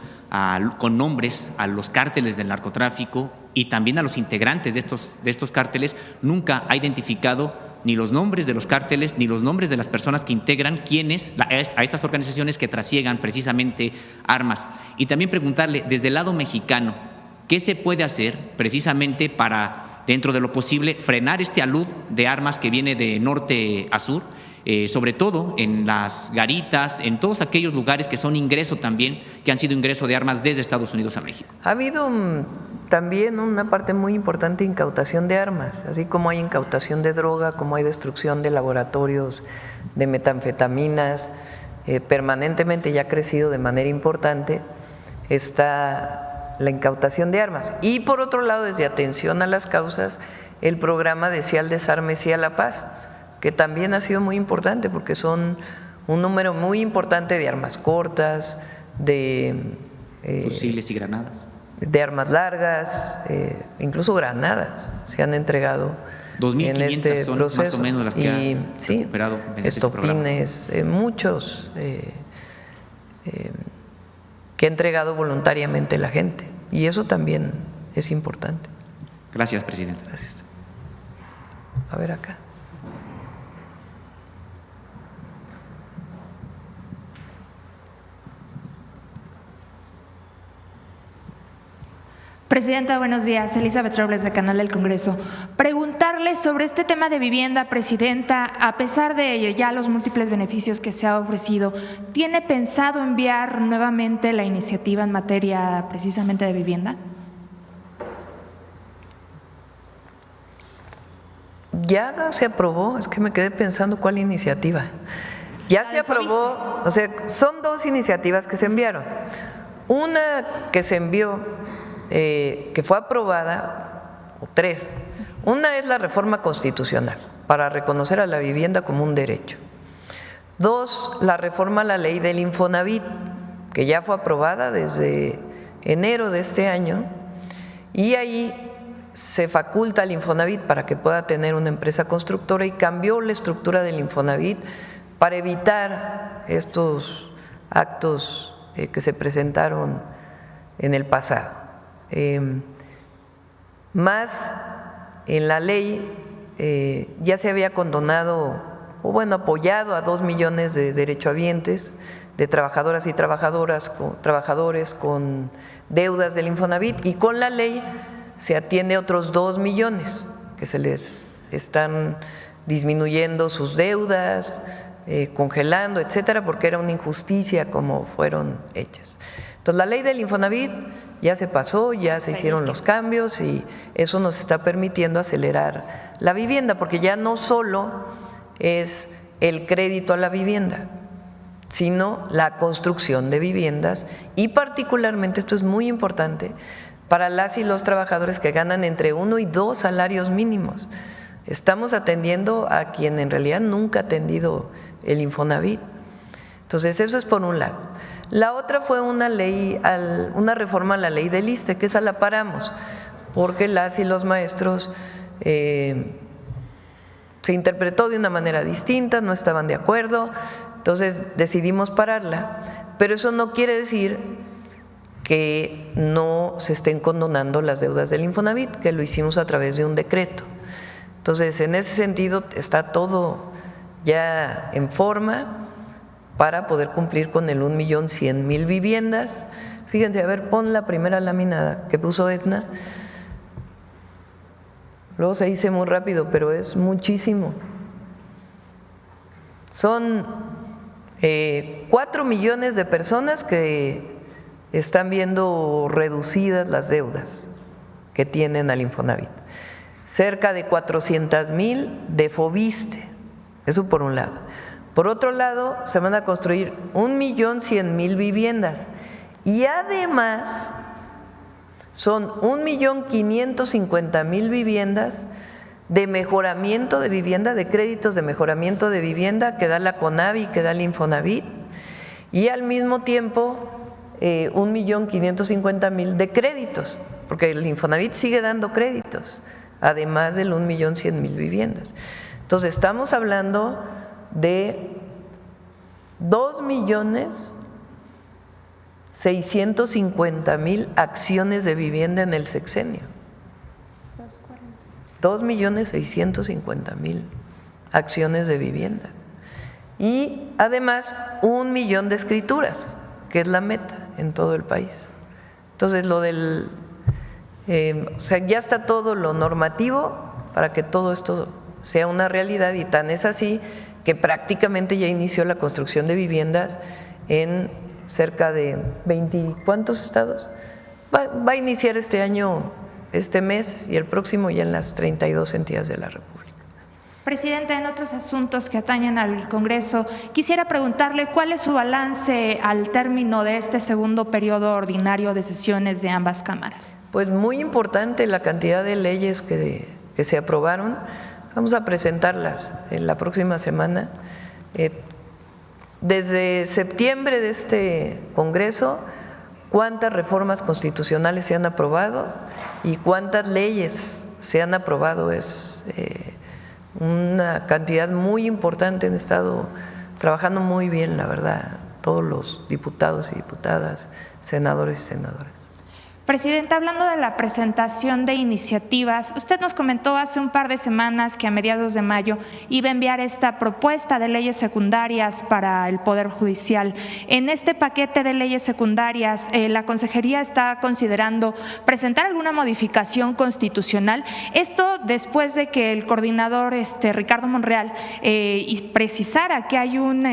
con nombres a los cárteles del narcotráfico y también a los integrantes de estos cárteles, nunca ha identificado ni los nombres de los cárteles ni los nombres de las personas que integran a estas organizaciones que trasiegan precisamente armas. Y también preguntarle, desde el lado mexicano, ¿qué se puede hacer precisamente para, dentro de lo posible, frenar este alud de armas que viene de norte a sur? Sobre todo en las garitas, en todos aquellos lugares que son ingreso también, que han sido ingreso de armas desde Estados Unidos a México. Ha habido también una parte muy importante de incautación de armas, así como hay incautación de droga, como hay destrucción de laboratorios de metanfetaminas, permanentemente ya ha crecido de manera importante, está la incautación de armas. Y por otro lado, desde atención a las causas, el programa de Sí al Desarme, Sí a la Paz, que también ha sido muy importante porque son un número muy importante de armas cortas, de fusiles y granadas, de armas largas, incluso granadas se han entregado 2.500 en este son proceso. más o menos las que han recuperado estopines, muchos que ha entregado voluntariamente la gente, y eso también es importante. Gracias, presidente. Gracias. A ver acá. Presidenta, buenos días. Elizabeth Robles, de Canal del Congreso. Preguntarle sobre este tema de vivienda, Presidenta, a pesar de ya los múltiples beneficios que se ha ofrecido, ¿tiene pensado enviar nuevamente la iniciativa en materia precisamente de vivienda? Ya se aprobó, es que me quedé pensando cuál iniciativa. Ya se aprobó, o sea, son dos iniciativas que se enviaron. Una que se envió, que fue aprobada, o tres. Una es la reforma constitucional para reconocer a la vivienda como un derecho. Dos, la reforma a la ley del Infonavit, que ya fue aprobada desde enero de este año, y ahí se faculta al Infonavit para que pueda tener una empresa constructora y cambió la estructura del Infonavit para evitar estos actos que se presentaron en el pasado. Más en la ley ya se había condonado, o bueno, apoyado a 2 millones de derechohabientes, de trabajadoras y trabajadores con deudas del Infonavit, y con la ley se atiende a otros 2 millones que se les están disminuyendo sus deudas, congelando, etcétera, porque era una injusticia como fueron hechas. Entonces, la ley del Infonavit ya se pasó, ya se hicieron los cambios y eso nos está permitiendo acelerar la vivienda, porque ya no solo es el crédito a la vivienda, sino la construcción de viviendas y particularmente, esto es muy importante, para las y los trabajadores que ganan entre 1 y 2 salarios mínimos. Estamos atendiendo a quien en realidad nunca ha atendido el Infonavit. Entonces, eso es por un lado. La otra fue una reforma a la ley del ISSSTE, que esa la paramos, porque las y los maestros se interpretó de una manera distinta, no estaban de acuerdo, entonces decidimos pararla, pero eso no quiere decir que no se estén condonando las deudas del Infonavit, que lo hicimos a través de un decreto. Entonces, en ese sentido está todo ya en forma para poder cumplir con el 1.100.000 viviendas. Fíjense, a ver, pon la primera lámina que puso Edna. Luego se dice muy rápido, pero es muchísimo. Son 4 millones de personas que están viendo reducidas las deudas que tienen al Infonavit. Cerca de 400.000 de Fobiste, eso por un lado. Por otro lado, se van a construir 1.100.000 viviendas y además son 1.550.000 viviendas de mejoramiento de vivienda, de créditos de mejoramiento de vivienda que da la CONAVI, que da el Infonavit, y al mismo tiempo 1.550.000 de créditos, porque el Infonavit sigue dando créditos, además del 1.100.000 viviendas. Entonces, estamos hablando de 2.650.000 acciones de vivienda en el sexenio. 2.650.000 acciones de vivienda. Y además 1 millón de escrituras, que es la meta en todo el país. Entonces, lo del, o sea, ya está todo lo normativo para que todo esto sea una realidad, y tan es así que prácticamente ya inició la construcción de viviendas en cerca de 20, ¿cuántos estados? Va a iniciar este año, este mes y el próximo ya en las 32 entidades de la República. Presidenta, en otros asuntos que atañen al Congreso, quisiera preguntarle cuál es su balance al término de este segundo periodo ordinario de sesiones de ambas cámaras. Pues muy importante la cantidad de leyes que se aprobaron. Vamos a presentarlas en la próxima semana. Desde septiembre de este Congreso, cuántas reformas constitucionales se han aprobado y cuántas leyes se han aprobado. Es una cantidad muy importante. Han estado trabajando muy bien, la verdad, todos los diputados y diputadas, senadores y senadoras. Presidenta, hablando de la presentación de iniciativas, usted nos comentó hace un par de semanas que a mediados de mayo iba a enviar esta propuesta de leyes secundarias para el Poder Judicial. En este paquete de leyes secundarias, la Consejería está considerando presentar alguna modificación constitucional. Esto después de que el coordinador Ricardo Monreal precisara que hay un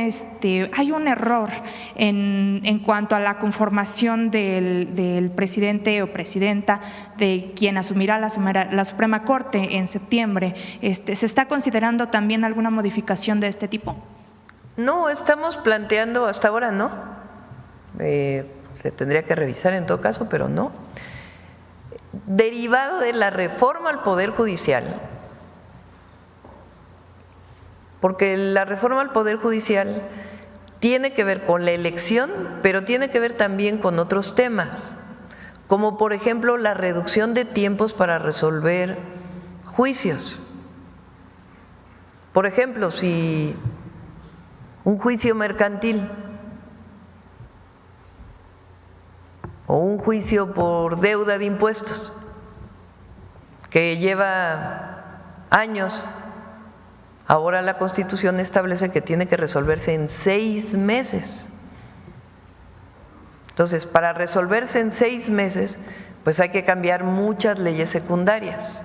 error en cuanto a la conformación del presidente o presidenta de quien asumirá la Suprema Corte en septiembre. ¿Se está considerando también alguna modificación de este tipo? No, estamos planteando, hasta ahora no. Se tendría que revisar en todo caso, pero no. Derivado de la reforma al Poder Judicial, porque la reforma al Poder Judicial tiene que ver con la elección, pero tiene que ver también con otros temas, como por ejemplo la reducción de tiempos para resolver juicios. Por ejemplo, si un juicio mercantil o un juicio por deuda de impuestos que lleva años, ahora la Constitución establece que tiene que resolverse en 6 meses. Entonces, para resolverse en 6 meses, pues hay que cambiar muchas leyes secundarias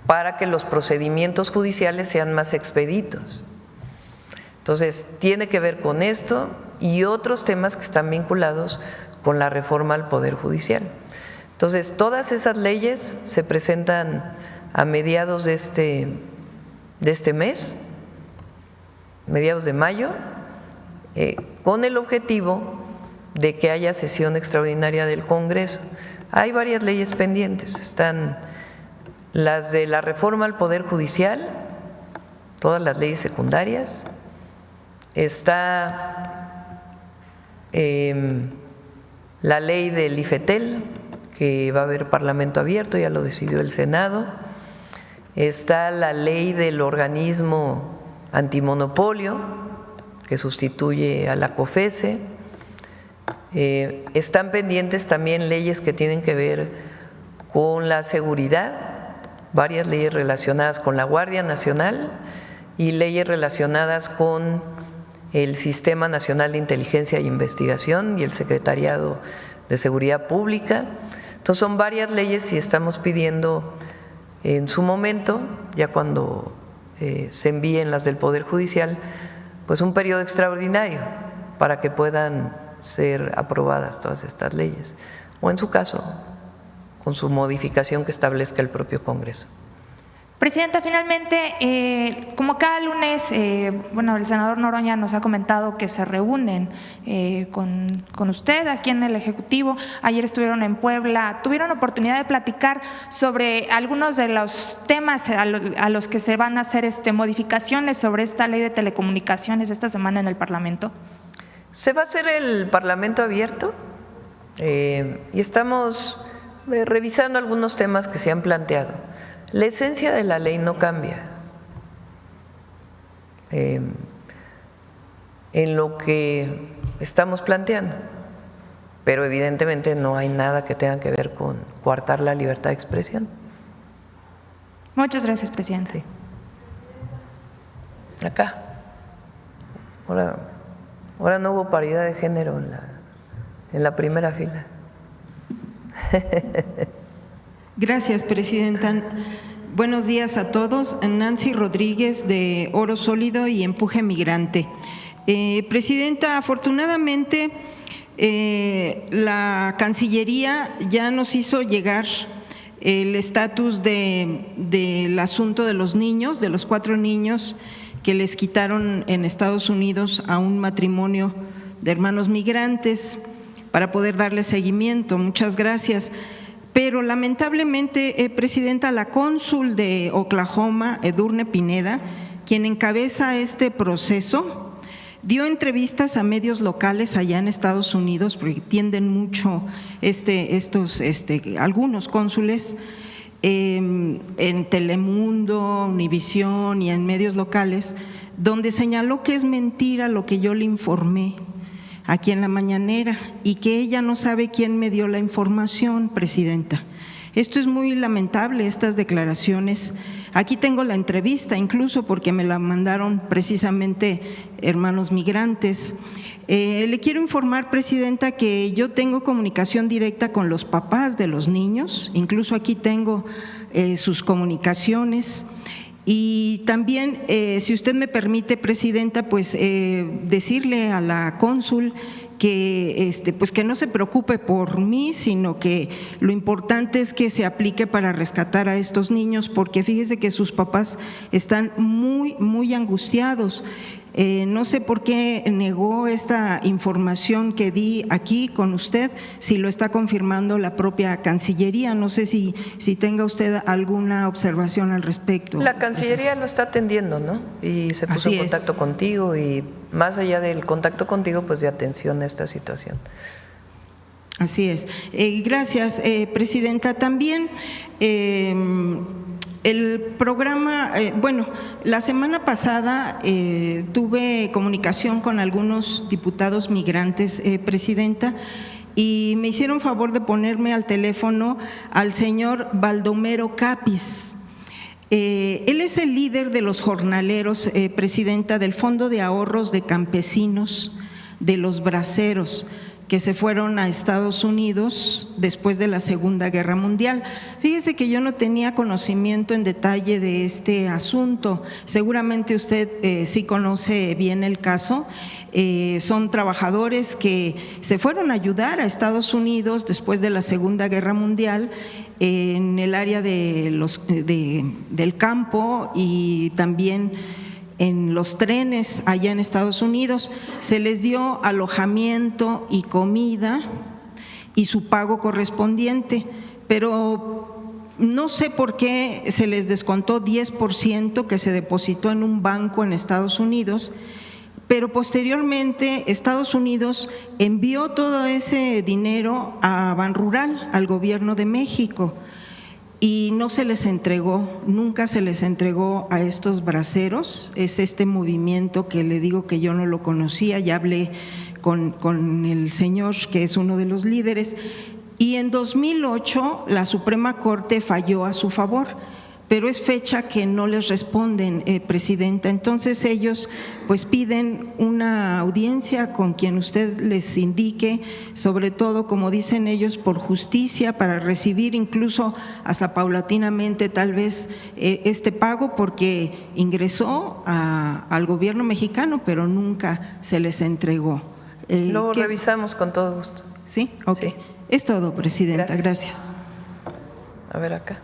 para que los procedimientos judiciales sean más expeditos. Entonces, tiene que ver con esto y otros temas que están vinculados con la reforma al Poder Judicial. Entonces, todas esas leyes se presentan a mediados de este mes, mediados de mayo, con el objetivo de que haya sesión extraordinaria del Congreso. Hay varias leyes pendientes, están las de la reforma al Poder Judicial, todas las leyes secundarias, está la ley del IFETEL, que va a haber Parlamento abierto, ya lo decidió el Senado, está la ley del organismo antimonopolio, que sustituye a la COFESE. Están pendientes también leyes que tienen que ver con la seguridad, varias leyes relacionadas con la Guardia Nacional y leyes relacionadas con el Sistema Nacional de Inteligencia e Investigación y el Secretariado de Seguridad Pública. Entonces son varias leyes y estamos pidiendo en su momento, ya cuando se envíen las del Poder Judicial, pues un periodo extraordinario para que puedan ser aprobadas todas estas leyes, o en su caso, con su modificación que establezca el propio Congreso. Presidenta, finalmente, como cada lunes, el senador Noroña nos ha comentado que se reúnen con usted aquí en el Ejecutivo. Ayer estuvieron en Puebla, tuvieron oportunidad de platicar sobre algunos de los temas a los que se van a hacer modificaciones sobre esta ley de telecomunicaciones esta semana en el Parlamento. Se va a hacer el Parlamento abierto y estamos revisando algunos temas que se han planteado. La esencia de la ley no cambia. En lo que estamos planteando, pero evidentemente no hay nada que tenga que ver con coartar la libertad de expresión. Muchas gracias, presidente. Sí. Acá. Ahora no hubo paridad de género en la primera fila. Gracias, presidenta. Buenos días a todos. Nancy Rodríguez, de Oro Sólido y Empuje Migrante. Presidenta, afortunadamente la Cancillería ya nos hizo llegar el estatus del asunto de los niños, de los 4 niños que les quitaron en Estados Unidos a un matrimonio de hermanos migrantes para poder darle seguimiento. Muchas gracias. Pero lamentablemente, presidenta, la cónsul de Oklahoma, Edurne Pineda, quien encabeza este proceso, dio entrevistas a medios locales allá en Estados Unidos, porque tienden mucho algunos cónsules, en Telemundo, Univisión y en medios locales, donde señaló que es mentira lo que yo le informé aquí en la mañanera, y que ella no sabe quién me dio la información, presidenta. Esto es muy lamentable, estas declaraciones. Aquí tengo la entrevista, incluso porque me la mandaron precisamente hermanos migrantes. Le quiero informar, presidenta, que yo tengo comunicación directa con los papás de los niños, incluso aquí tengo sus comunicaciones. Y también, si usted me permite, presidenta, pues decirle a la cónsul que, pues que no se preocupe por mí, sino que lo importante es que se aplique para rescatar a estos niños, porque fíjese que sus papás están muy angustiados. No sé por qué negó esta información que di aquí con usted, si lo está confirmando la propia Cancillería. No sé si tenga usted alguna observación al respecto. La Cancillería lo está atendiendo, ¿no? Y se puso en contacto contigo, y más allá del contacto contigo, pues de atención a esta situación. Así es. Gracias, presidenta. También el programa, bueno, la semana pasada tuve comunicación con algunos diputados migrantes, presidenta, y me hicieron favor de ponerme al teléfono al señor Baldomero Capis. Él es el líder de los jornaleros, presidenta, del Fondo de Ahorros de Campesinos de los Braceros, que se fueron a Estados Unidos después de la Segunda Guerra Mundial. Fíjese que yo no tenía conocimiento en detalle de este asunto. Seguramente usted sí conoce bien el caso. Son trabajadores que se fueron a ayudar a Estados Unidos después de la Segunda Guerra Mundial en el área del campo y también en los trenes allá en Estados Unidos. Se les dio alojamiento y comida y su pago correspondiente, pero no sé por qué se les descontó 10% que se depositó en un banco en Estados Unidos, pero posteriormente Estados Unidos envió todo ese dinero a Banrural, al gobierno de México, y no se les entregó, nunca se les entregó a estos braceros. Es este movimiento que le digo que yo no lo conocía, ya hablé con el señor que es uno de los líderes, y en 2008 la Suprema Corte falló a su favor, pero es fecha que no les responden, presidenta. Entonces ellos pues piden una audiencia con quien usted les indique, sobre todo, como dicen ellos, por justicia, para recibir incluso hasta paulatinamente tal vez este pago, porque ingresó al gobierno mexicano, pero nunca se les entregó. Lo revisamos con todo gusto. ¿Sí? Ok. Sí. Es todo, presidenta. Gracias. A ver acá.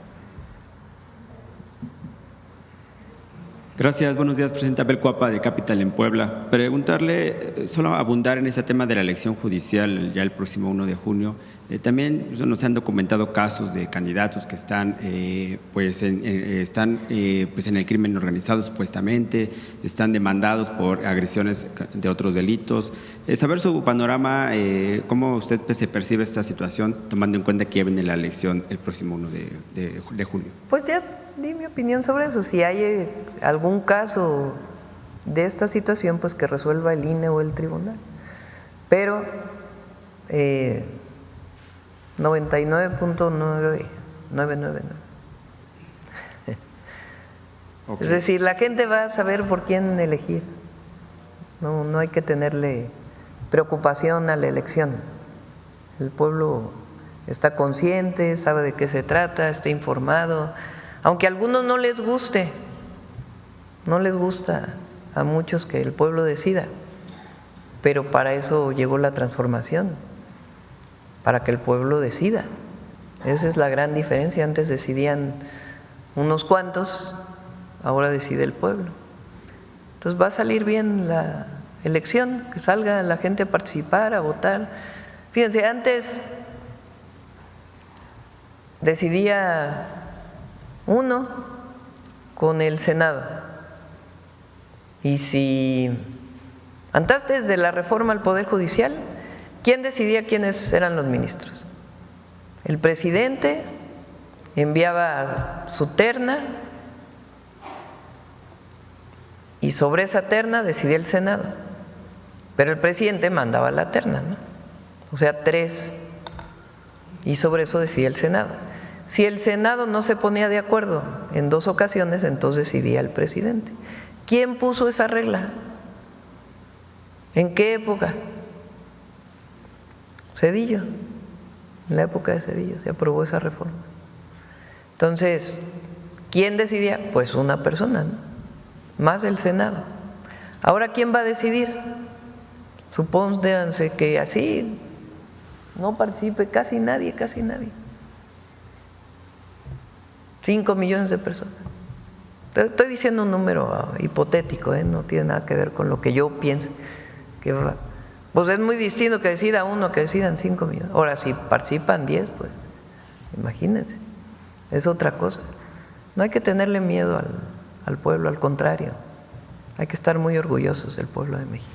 Gracias, buenos días, presidenta. Abel Cuapa, de Capital en Puebla. Preguntarle, solo abundar en ese tema de la elección judicial ya el próximo 1 de junio. También nos han documentado casos de candidatos que están, en el crimen organizado supuestamente, están demandados por agresiones de otros delitos. Saber su panorama, cómo usted se percibe esta situación, tomando en cuenta que ya viene la elección el próximo 1 de junio. Pues ya di mi opinión sobre eso. Si hay algún caso de esta situación, pues que resuelva el INE o el tribunal. Pero 99.999. Okay. Es decir, la gente va a saber por quién elegir. No hay que tenerle preocupación a la elección. El pueblo está consciente, sabe de qué se trata, está informado. Aunque a algunos no les guste, no les gusta a muchos que el pueblo decida, pero para eso llegó la transformación, para que el pueblo decida. Esa es la gran diferencia. Antes decidían unos cuantos, ahora decide el pueblo. Entonces va a salir bien la elección, que salga la gente a participar, a votar. Fíjense, antes decidía uno con el Senado, y si antes de la reforma al Poder Judicial, ¿quién decidía quiénes eran los ministros? El presidente enviaba su terna y sobre esa terna decidía el Senado. Pero el presidente mandaba la terna, ¿no? O sea, 3. Y sobre eso decidía el Senado. Si el Senado no se ponía de acuerdo en 2 ocasiones, entonces decidía el presidente. ¿Quién puso esa regla? ¿En qué época? Zedillo. En la época de Zedillo se aprobó esa reforma. Entonces, ¿quién decidía? Pues una persona, ¿no? Más el Senado. Ahora, ¿quién va a decidir? Supónganse que así no participe casi nadie. 5 millones de personas. Estoy diciendo un número hipotético, no tiene nada que ver con lo que yo pienso. Pues es muy distinto que decida uno que decidan 5 millones. Ahora, si participan 10, pues imagínense, es otra cosa. No hay que tenerle miedo al pueblo, al contrario. Hay que estar muy orgullosos del pueblo de México.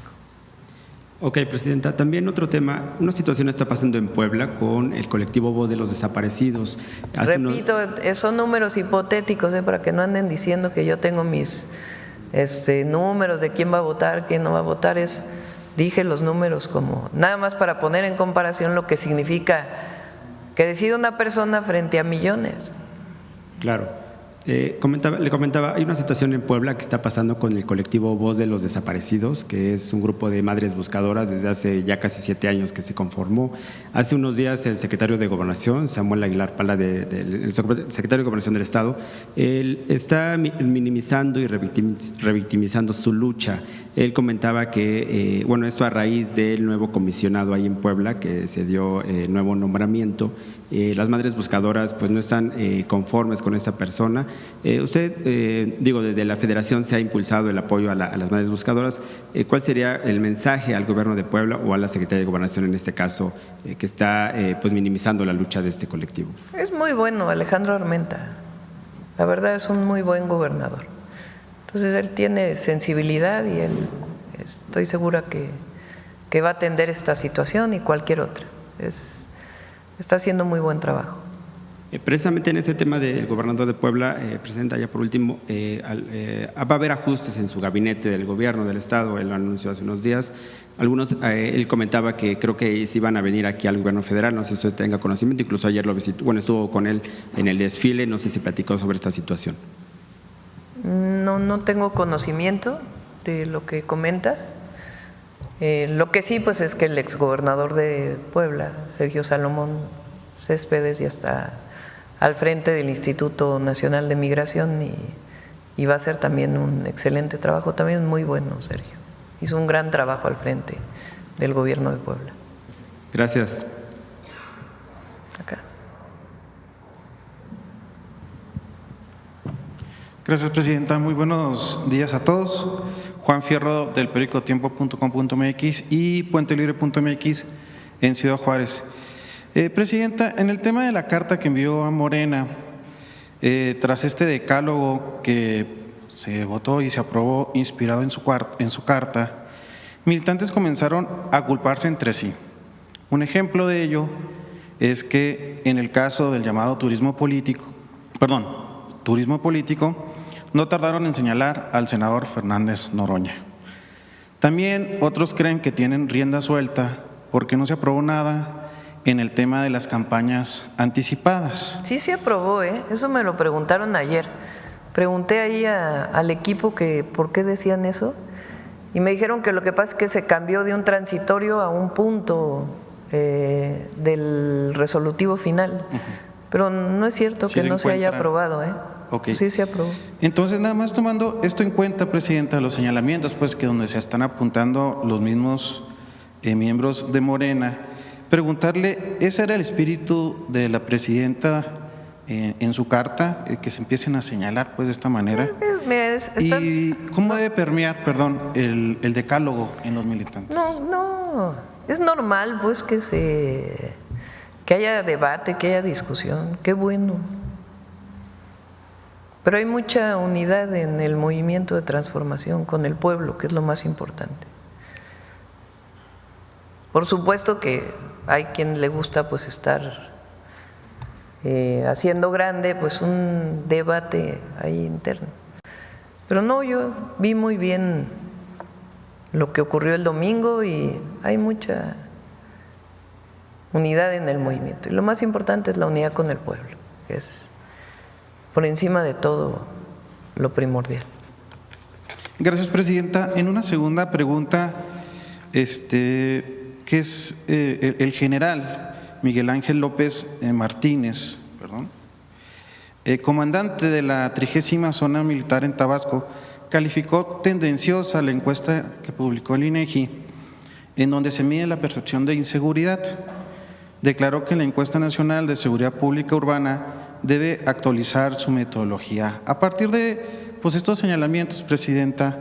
Ok, Presidenta. También otro tema, una situación está pasando en Puebla con el colectivo Voz de los Desaparecidos. Repito, son números hipotéticos, para que no anden diciendo que yo tengo mis números de quién va a votar, quién no va a votar. Dije los números como nada más para poner en comparación lo que significa que decida una persona frente a millones. Claro. Le comentaba, hay una situación en Puebla que está pasando con el colectivo Voz de los Desaparecidos, que es un grupo de madres buscadoras desde hace ya casi 7 años que se conformó. Hace unos días el secretario de Gobernación, Samuel Aguilar Pala, el secretario de Gobernación del Estado, él está minimizando y revictimizando su lucha. Él comentaba que, esto a raíz del nuevo comisionado ahí en Puebla, que se dio nuevo nombramiento. Las madres buscadoras pues no están conformes con esta persona. Usted, desde la Federación se ha impulsado el apoyo a las madres buscadoras. ¿Cuál sería el mensaje al gobierno de Puebla o a la Secretaría de Gobernación en este caso que está minimizando la lucha de este colectivo? Es muy bueno Alejandro Armenta. La verdad es un muy buen gobernador. Entonces él tiene sensibilidad y él estoy segura que va a atender esta situación y cualquier otra. Está haciendo muy buen trabajo. Precisamente en ese tema del gobernador de Puebla, Presidenta, ya por último, va a haber ajustes en su gabinete del gobierno del Estado, él lo anunció hace unos días. Él comentaba que creo que sí van a venir aquí al gobierno federal, no sé si usted tenga conocimiento, incluso ayer lo visitó, estuvo con él en el desfile, no sé si platicó sobre esta situación. No tengo conocimiento de lo que comentas. Lo que sí, pues es que el exgobernador de Puebla, Sergio Salomón Céspedes, ya está al frente del Instituto Nacional de Migración y va a hacer también un excelente trabajo, también muy bueno, Sergio. Hizo un gran trabajo al frente del gobierno de Puebla. Gracias. Acá. Gracias, Presidenta. Muy buenos días a todos. Juan Fierro del periódico tiempo.com.mx y puentelibre.mx en Ciudad Juárez. Presidenta, en el tema de la carta que envió a Morena, tras este decálogo que se votó y se aprobó inspirado en su carta, militantes comenzaron a culparse entre sí. Un ejemplo de ello es que en el caso del llamado turismo político, no tardaron en señalar al senador Fernández Noroña. También otros creen que tienen rienda suelta porque no se aprobó nada en el tema de las campañas anticipadas. Sí se aprobó, eso me lo preguntaron ayer. Pregunté ahí al equipo que por qué decían eso y me dijeron que lo que pasa es que se cambió de un transitorio a un punto del resolutivo final. Pero no es cierto que no se haya aprobado, Okay. Sí se aprobó. Entonces, nada más tomando esto en cuenta, Presidenta, los señalamientos, pues que donde se están apuntando los mismos miembros de Morena, preguntarle, ¿ese era el espíritu de la Presidenta en su carta, que se empiecen a señalar pues de esta manera? ¿Y cómo debe permear, el decálogo en los militantes? No, es normal pues que haya debate, que haya discusión, qué bueno. Pero hay mucha unidad en el movimiento de transformación con el pueblo, que es lo más importante. Por supuesto que hay quien le gusta pues estar haciendo grande pues un debate ahí interno. Pero no, yo vi muy bien lo que ocurrió el domingo y hay mucha unidad en el movimiento. Y lo más importante es la unidad con el pueblo, que es por encima de todo lo primordial. Gracias, Presidenta. En una segunda pregunta, que es el general Miguel Ángel López Martínez, comandante de la 30ª Zona Militar en Tabasco, calificó tendenciosa la encuesta que publicó el INEGI, en donde se mide la percepción de inseguridad. Declaró que la encuesta nacional de seguridad pública urbana debe actualizar su metodología. A partir de estos señalamientos, Presidenta,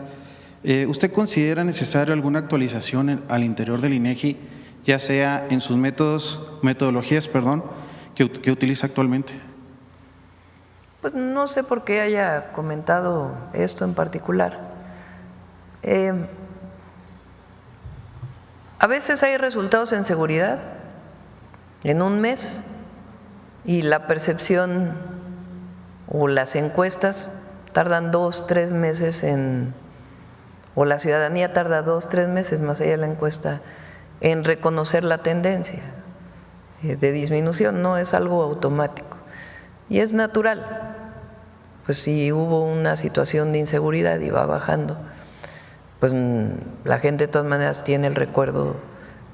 ¿usted considera necesario alguna actualización al interior del INEGI, ya sea en sus metodologías que utiliza actualmente? Pues no sé por qué haya comentado esto en particular. A veces hay resultados en seguridad en un mes y la percepción o las encuestas tardan 2, 3 meses o la ciudadanía tarda 2, 3 meses más allá de la encuesta en reconocer la tendencia de disminución. No es algo automático y es natural. Pues si hubo una situación de inseguridad y va bajando, pues la gente de todas maneras tiene el recuerdo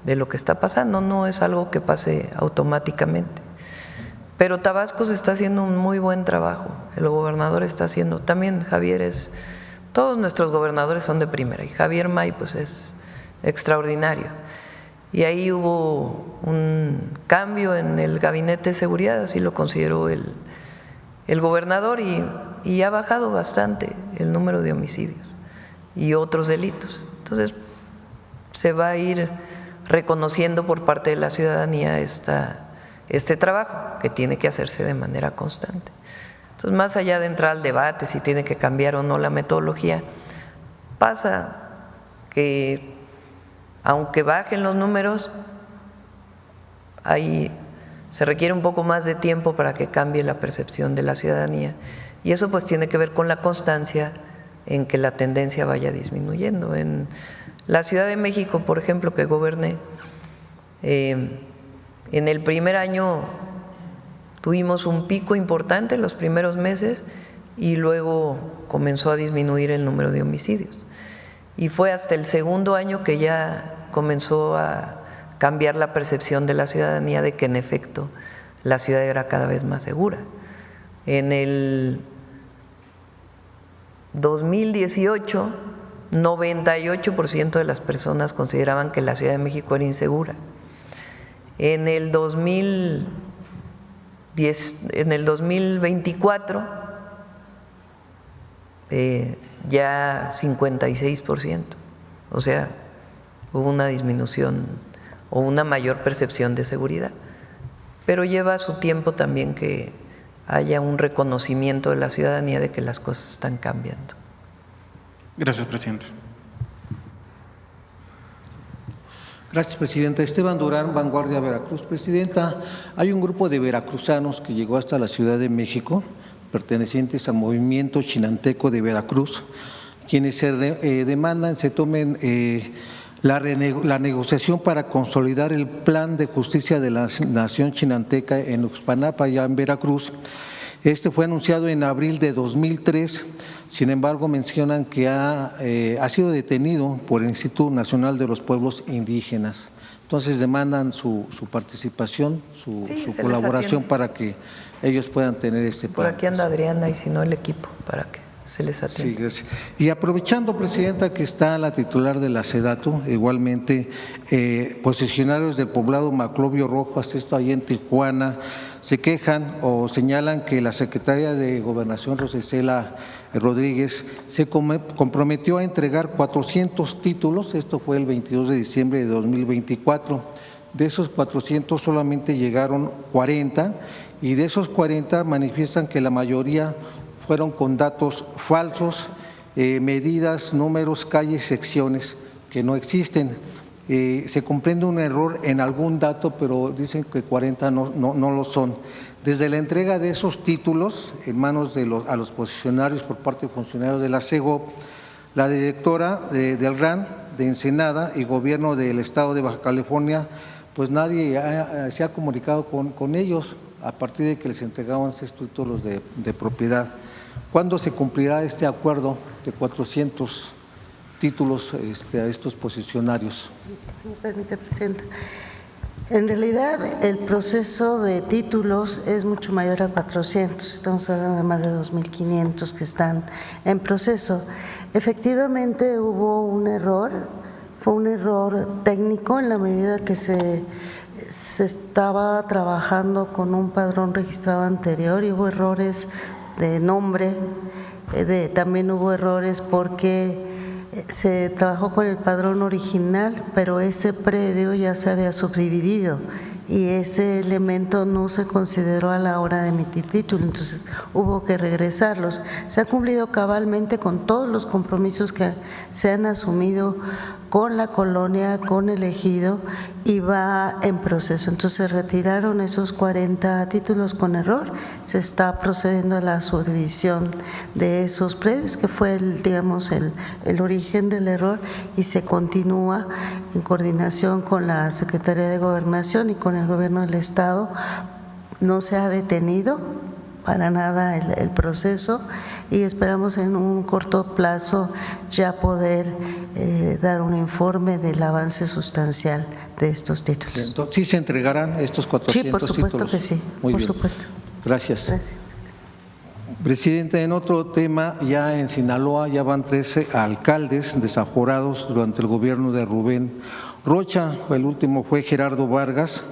de lo que está pasando, no es algo que pase automáticamente. Pero Tabasco se está haciendo un muy buen trabajo, el gobernador está haciendo, también Javier todos nuestros gobernadores son de primera y Javier May pues es extraordinario. Y ahí hubo un cambio en el gabinete de seguridad, así lo consideró el gobernador y ha bajado bastante el número de homicidios y otros delitos. Entonces se va a ir reconociendo por parte de la ciudadanía este trabajo que tiene que hacerse de manera constante. Entonces, más allá de entrar al debate si tiene que cambiar o no la metodología, pasa que aunque bajen los números, ahí se requiere un poco más de tiempo para que cambie la percepción de la ciudadanía y eso pues tiene que ver con la constancia en que la tendencia vaya disminuyendo. En la Ciudad de México, por ejemplo, que goberné, en el primer año tuvimos un pico importante los primeros meses y luego comenzó a disminuir el número de homicidios. Y fue hasta el segundo año que ya comenzó a cambiar la percepción de la ciudadanía de que en efecto la ciudad era cada vez más segura. En el 2018, 98% de las personas consideraban que la Ciudad de México era insegura. En el 2024 ya 56%, o sea, hubo una disminución o una mayor percepción de seguridad, pero lleva su tiempo también que haya un reconocimiento de la ciudadanía de que las cosas están cambiando. Gracias, Presidente. Gracias, Presidenta. Esteban Durán, Vanguardia Veracruz. Presidenta, hay un grupo de veracruzanos que llegó hasta la Ciudad de México, pertenecientes al movimiento chinanteco de Veracruz, quienes demandan se tomen la negociación para consolidar el plan de justicia de la nación chinanteca en Uxpanapa, ya en Veracruz. Este fue anunciado en abril de 2003, sin embargo mencionan que ha sido detenido por el Instituto Nacional de los Pueblos Indígenas. Entonces demandan su participación, su colaboración para que ellos puedan tener este plan. Por aquí anda Adriana y si no el equipo para que se les atienda. Sí, gracias. Y aprovechando, Presidenta, que está la titular de la SEDATU, igualmente posicionarios del poblado Maclovio Rojas, esto ahí en Tijuana, se quejan o señalan que la secretaria de Gobernación, Rosicela Rodríguez, se comprometió a entregar 400 títulos, esto fue el 22 de diciembre de 2024. De esos 400 solamente llegaron 40 y de esos 40 manifiestan que la mayoría fueron con datos falsos, medidas, números, calles, secciones que no existen. Se comprende un error en algún dato, pero dicen que 40 no lo son. Desde la entrega de esos títulos en manos a los posicionarios por parte de funcionarios de la CEGOP, la directora del RAN, de Ensenada y gobierno del estado de Baja California, pues nadie se ha comunicado con ellos a partir de que les entregaban estos títulos de propiedad. ¿Cuándo se cumplirá este acuerdo de 400 títulos a estos posicionarios? ¿Me permite, Presidenta? En realidad, el proceso de títulos es mucho mayor a 400. Estamos hablando de más de 2.500 que están en proceso. Efectivamente, hubo un error. Fue un error técnico en la medida que se estaba trabajando con un padrón registrado anterior y hubo errores de nombre, también hubo errores porque se trabajó con el padrón original, pero ese predio ya se había subdividido y ese elemento no se consideró a la hora de emitir título, entonces hubo que regresarlos. Se ha cumplido cabalmente con todos los compromisos que se han asumido con la colonia, con el ejido, y va en proceso. Entonces se retiraron esos 40 títulos con error, se está procediendo a la subdivisión de esos predios, que fue el origen del error, y se continúa en coordinación con la Secretaría de Gobernación y con el Gobierno del Estado. No se ha detenido para nada el proceso y esperamos en un corto plazo ya poder dar un informe del avance sustancial de estos títulos. Entonces, ¿sí se entregarán estos 400 títulos? Sí, por supuesto títulos? Que sí, Muy por bien. supuesto. Gracias. Gracias. Presidente, en otro tema, ya en Sinaloa ya van 13 alcaldes desaforados durante el gobierno de Rubén Rocha. El último fue Gerardo Vargas,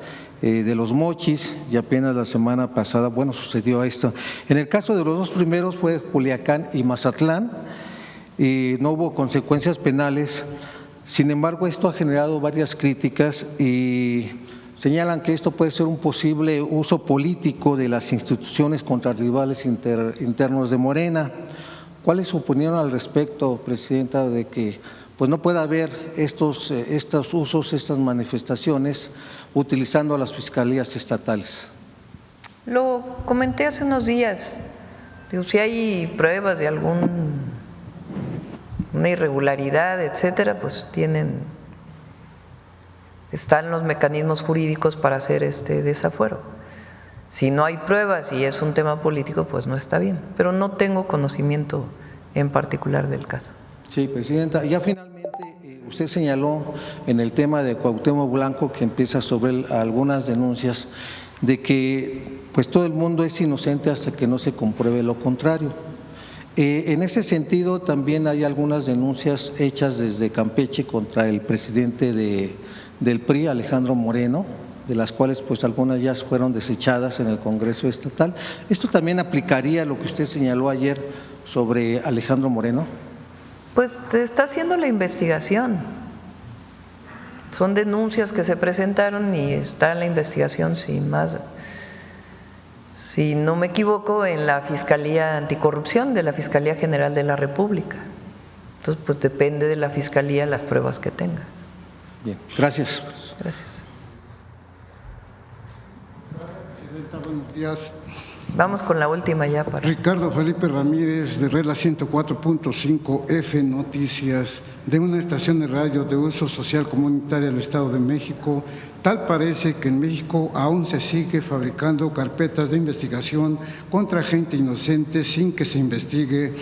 de Los Mochis, y apenas la semana pasada, bueno, sucedió esto. En el caso de los dos primeros fue Culiacán y Mazatlán, y no hubo consecuencias penales. Sin embargo, esto ha generado varias críticas y señalan que esto puede ser un posible uso político de las instituciones contra rivales internos de Morena. ¿Cuál es su opinión al respecto, Presidenta, de que pues no pueda haber estos usos, estas manifestaciones, utilizando a las fiscalías estatales? Lo comenté hace unos días. Digo, si hay pruebas de alguna irregularidad, etcétera, pues están los mecanismos jurídicos para hacer este desafuero. Si no hay pruebas y es un tema político, pues no está bien. Pero no tengo conocimiento en particular del caso. Sí, Presidenta. Ya finalmente, usted señaló en el tema de Cuauhtémoc Blanco, que empieza sobre algunas denuncias de que pues todo el mundo es inocente hasta que no se compruebe lo contrario. En ese sentido, también hay algunas denuncias hechas desde Campeche contra el presidente del PRI, Alejandro Moreno, de las cuales pues algunas ya fueron desechadas en el Congreso Estatal. ¿Esto también aplicaría a lo que usted señaló ayer sobre Alejandro Moreno? Pues se está haciendo la investigación. Son denuncias que se presentaron y está en la investigación sin más. Si no me equivoco, en la Fiscalía Anticorrupción de la Fiscalía General de la República. Entonces, pues depende de la Fiscalía las pruebas que tenga. Bien, gracias. Gracias. Presidenta, buenos días. Vamos con la última ya. Ricardo Felipe Ramírez, de Regla 104.5 F Noticias, de una estación de radio de uso social comunitaria del Estado de México. Tal parece que en México aún se sigue fabricando carpetas de investigación contra gente inocente sin que se investigue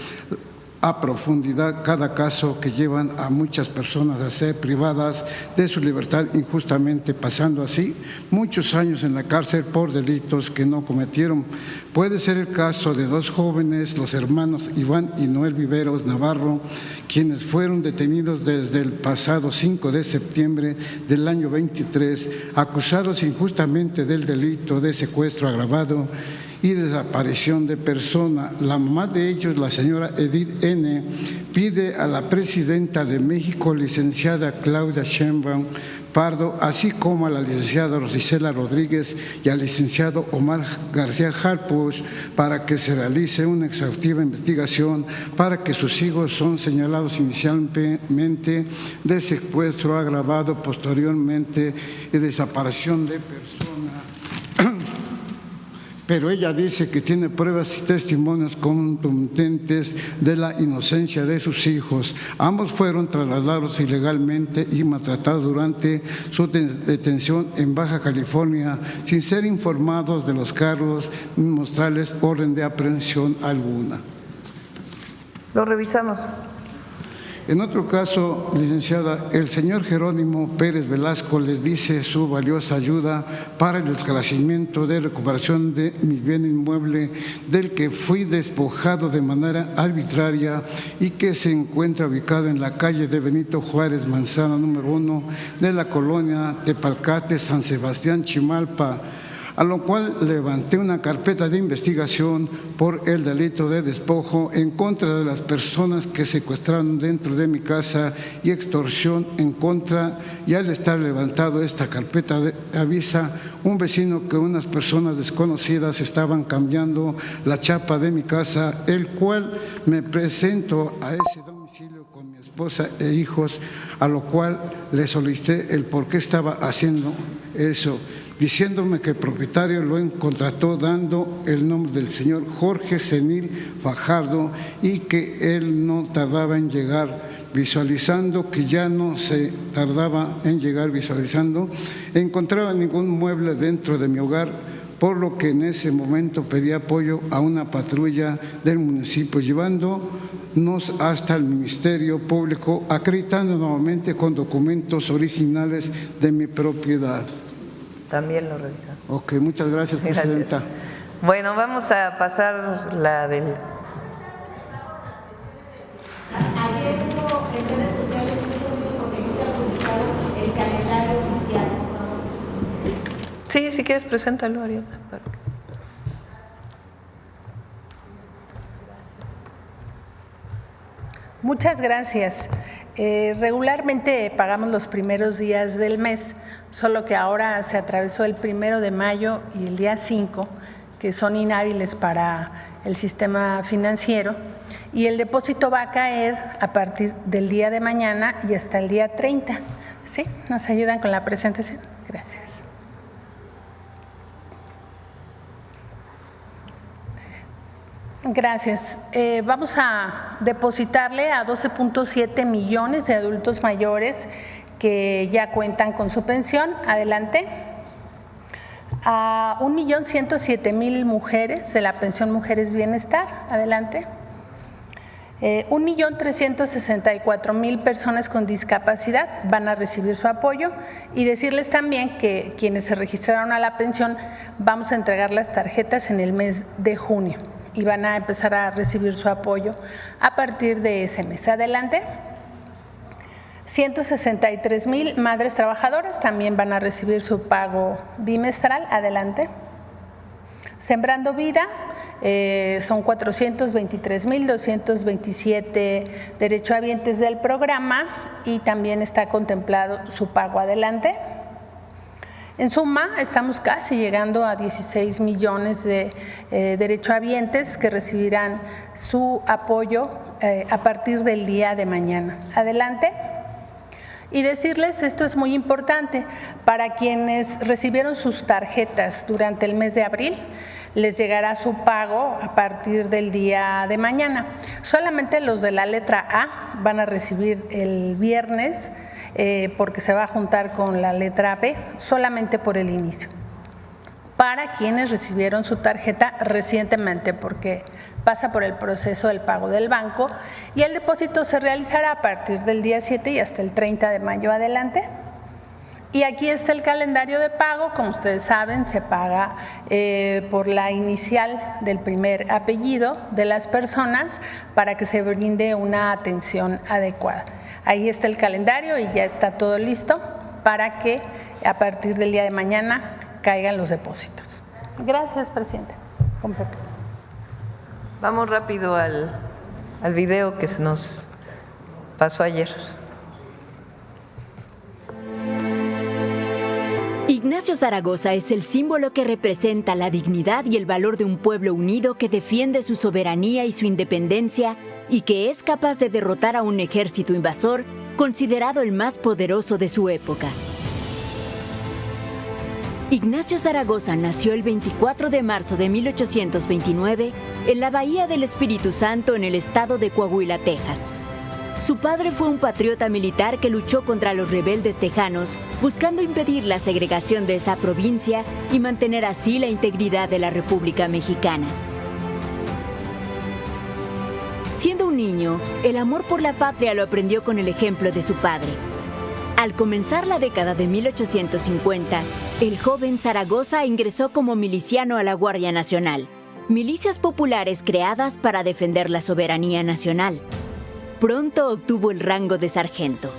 a profundidad cada caso, que llevan a muchas personas a ser privadas de su libertad injustamente, pasando así muchos años en la cárcel por delitos que no cometieron. Puede ser el caso de dos jóvenes, los hermanos Iván y Noel Viveros Navarro, quienes fueron detenidos desde el pasado 5 de septiembre del año 23, acusados injustamente del delito de secuestro agravado y desaparición de persona. La mamá de ellos, la señora Edith N., pide a la presidenta de México, licenciada Claudia Sheinbaum Pardo, así como a la licenciada Rosicela Rodríguez y al licenciado Omar García Harfuch, para que se realice una exhaustiva investigación para que sus hijos son señalados inicialmente de secuestro agravado, posteriormente de desaparición de personas. pero ella dice que tiene pruebas y testimonios contundentes de la inocencia de sus hijos. Ambos fueron trasladados ilegalmente y maltratados durante su detención en Baja California sin ser informados de los cargos ni mostrarles orden de aprehensión alguna. Lo revisamos. En otro caso, licenciada, el señor Jerónimo Pérez Velasco les dice su valiosa ayuda para el esclarecimiento de recuperación de mi bien inmueble del que fui despojado de manera arbitraria y que se encuentra ubicado en la calle de Benito Juárez, manzana número 1 de la colonia Tepalcate, San Sebastián, Chimalpa, a lo cual levanté una carpeta de investigación por el delito de despojo en contra de las personas que secuestraron dentro de mi casa y extorsión en contra, y al estar levantado esta carpeta avisa un vecino que unas personas desconocidas estaban cambiando la chapa de mi casa, el cual me presento a ese domicilio con mi esposa e hijos, a lo cual le solicité el por qué estaba haciendo eso, diciéndome que el propietario lo contrató dando el nombre del señor Jorge Senil Fajardo y que él no tardaba en llegar, visualizando que ya no se tardaba en llegar, visualizando, encontraba ningún mueble dentro de mi hogar, por lo que en ese momento pedí apoyo a una patrulla del municipio, llevándonos hasta el Ministerio Público, acreditando nuevamente con documentos originales de mi propiedad. También lo revisamos. Ok, muchas gracias, presidenta. Gracias. Bueno, vamos a pasar la del... Ayer hubo en redes sociales mucho ruido porque no se ha publicado el calendario oficial. Sí, si quieres, preséntalo, Ariana. Muchas gracias. Regularmente pagamos los primeros días del mes, solo que ahora se atravesó el 1 de mayo y el día 5, que son inhábiles para el sistema financiero, y el depósito va a caer a partir del día de mañana y hasta el día 30. ¿Sí? ¿Nos ayudan con la presentación? Gracias. Gracias. Vamos a depositarle a 12.7 millones de adultos mayores que ya cuentan con su pensión. Adelante. A 1.107.000 mujeres de la pensión Mujeres Bienestar. Adelante. 1.364.000 personas con discapacidad van a recibir su apoyo, y decirles también que quienes se registraron a la pensión vamos a entregar las tarjetas en el mes de junio y van a empezar a recibir su apoyo a partir de ese mes. Adelante. 163.000 madres trabajadoras también van a recibir su pago bimestral. Adelante. Sembrando Vida, son 423.227 derechohabientes del programa y también está contemplado su pago. Adelante. En suma, estamos casi llegando a 16 millones de derechohabientes que recibirán su apoyo a partir del día de mañana. Adelante. Y decirles, esto es muy importante, para quienes recibieron sus tarjetas durante el mes de abril, les llegará su pago a partir del día de mañana. Solamente los de la letra A van a recibir el viernes, porque se va a juntar con la letra B, solamente por el inicio. Para quienes recibieron su tarjeta recientemente, porque pasa por el proceso del pago del banco, y el depósito se realizará a partir del día 7 y hasta el 30 de mayo. Adelante. Y aquí está el calendario de pago. Como ustedes saben, se paga por la inicial del primer apellido de las personas para que se brinde una atención adecuada. Ahí está el calendario y ya está todo listo para que a partir del día de mañana caigan los depósitos. Gracias, presidenta. Vamos rápido al video que se nos pasó ayer. Ignacio Zaragoza es el símbolo que representa la dignidad y el valor de un pueblo unido que defiende su soberanía y su independencia y que es capaz de derrotar a un ejército invasor considerado el más poderoso de su época. Ignacio Zaragoza nació el 24 de marzo de 1829 en la Bahía del Espíritu Santo, en el estado de Coahuila, Texas. Su padre fue un patriota militar que luchó contra los rebeldes tejanos, buscando impedir la segregación de esa provincia y mantener así la integridad de la República Mexicana. Siendo un niño, el amor por la patria lo aprendió con el ejemplo de su padre. Al comenzar la década de 1850, el joven Zaragoza ingresó como miliciano a la Guardia Nacional, milicias populares creadas para defender la soberanía nacional. Pronto obtuvo el rango de sargento.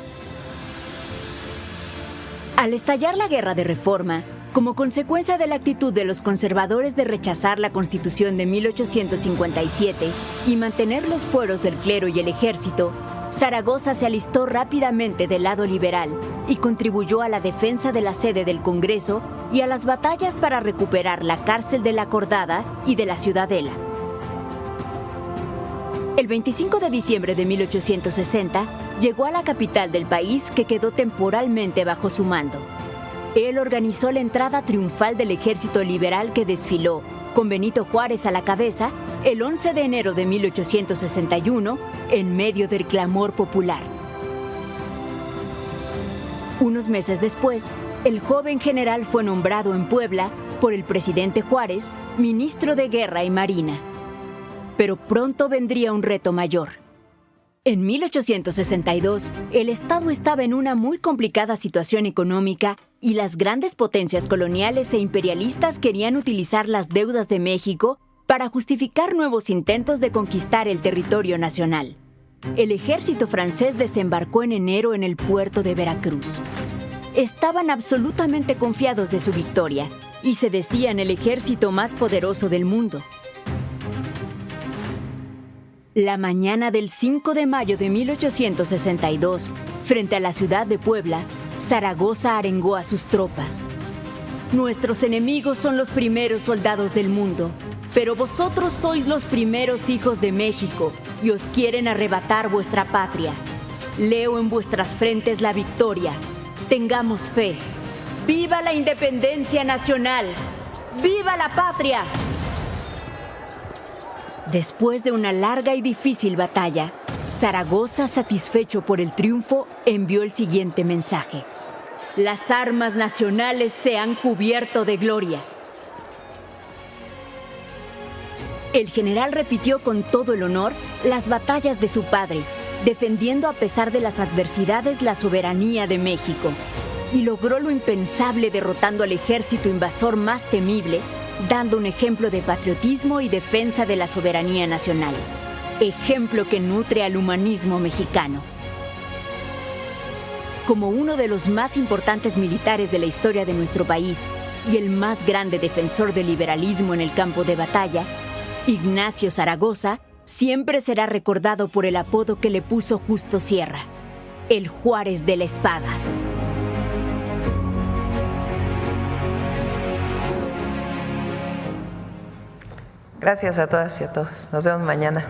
Al estallar la Guerra de Reforma, como consecuencia de la actitud de los conservadores de rechazar la Constitución de 1857 y mantener los fueros del clero y el ejército, Zaragoza se alistó rápidamente del lado liberal y contribuyó a la defensa de la sede del Congreso y a las batallas para recuperar la cárcel de la Acordada y de la Ciudadela. El 25 de diciembre de 1860 llegó a la capital del país, que quedó temporalmente bajo su mando. Él organizó la entrada triunfal del ejército liberal, que desfiló, con Benito Juárez a la cabeza, el 11 de enero de 1861, en medio del clamor popular. Unos meses después, el joven general fue nombrado en Puebla por el presidente Juárez ministro de Guerra y Marina. Pero pronto vendría un reto mayor. En 1862, el Estado estaba en una muy complicada situación económica y las grandes potencias coloniales e imperialistas querían utilizar las deudas de México para justificar nuevos intentos de conquistar el territorio nacional. El ejército francés desembarcó en enero en el puerto de Veracruz. Estaban absolutamente confiados de su victoria y se decían el ejército más poderoso del mundo. La mañana del 5 de mayo de 1862, frente a la ciudad de Puebla, Zaragoza arengó a sus tropas. Nuestros enemigos son los primeros soldados del mundo, pero vosotros sois los primeros hijos de México y os quieren arrebatar vuestra patria. Leo en vuestras frentes la victoria. Tengamos fe. ¡Viva la independencia nacional! ¡Viva la patria! Después de una larga y difícil batalla, Zaragoza, satisfecho por el triunfo, envió el siguiente mensaje: las armas nacionales se han cubierto de gloria. El general repitió con todo el honor las batallas de su padre, defendiendo a pesar de las adversidades la soberanía de México, y logró lo impensable derrotando al ejército invasor más temible, dando un ejemplo de patriotismo y defensa de la soberanía nacional, ejemplo que nutre al humanismo mexicano. Como uno de los más importantes militares de la historia de nuestro país y el más grande defensor del liberalismo en el campo de batalla, Ignacio Zaragoza siempre será recordado por el apodo que le puso Justo Sierra, el Juárez de la Espada. Gracias a todas y a todos. Nos vemos mañana.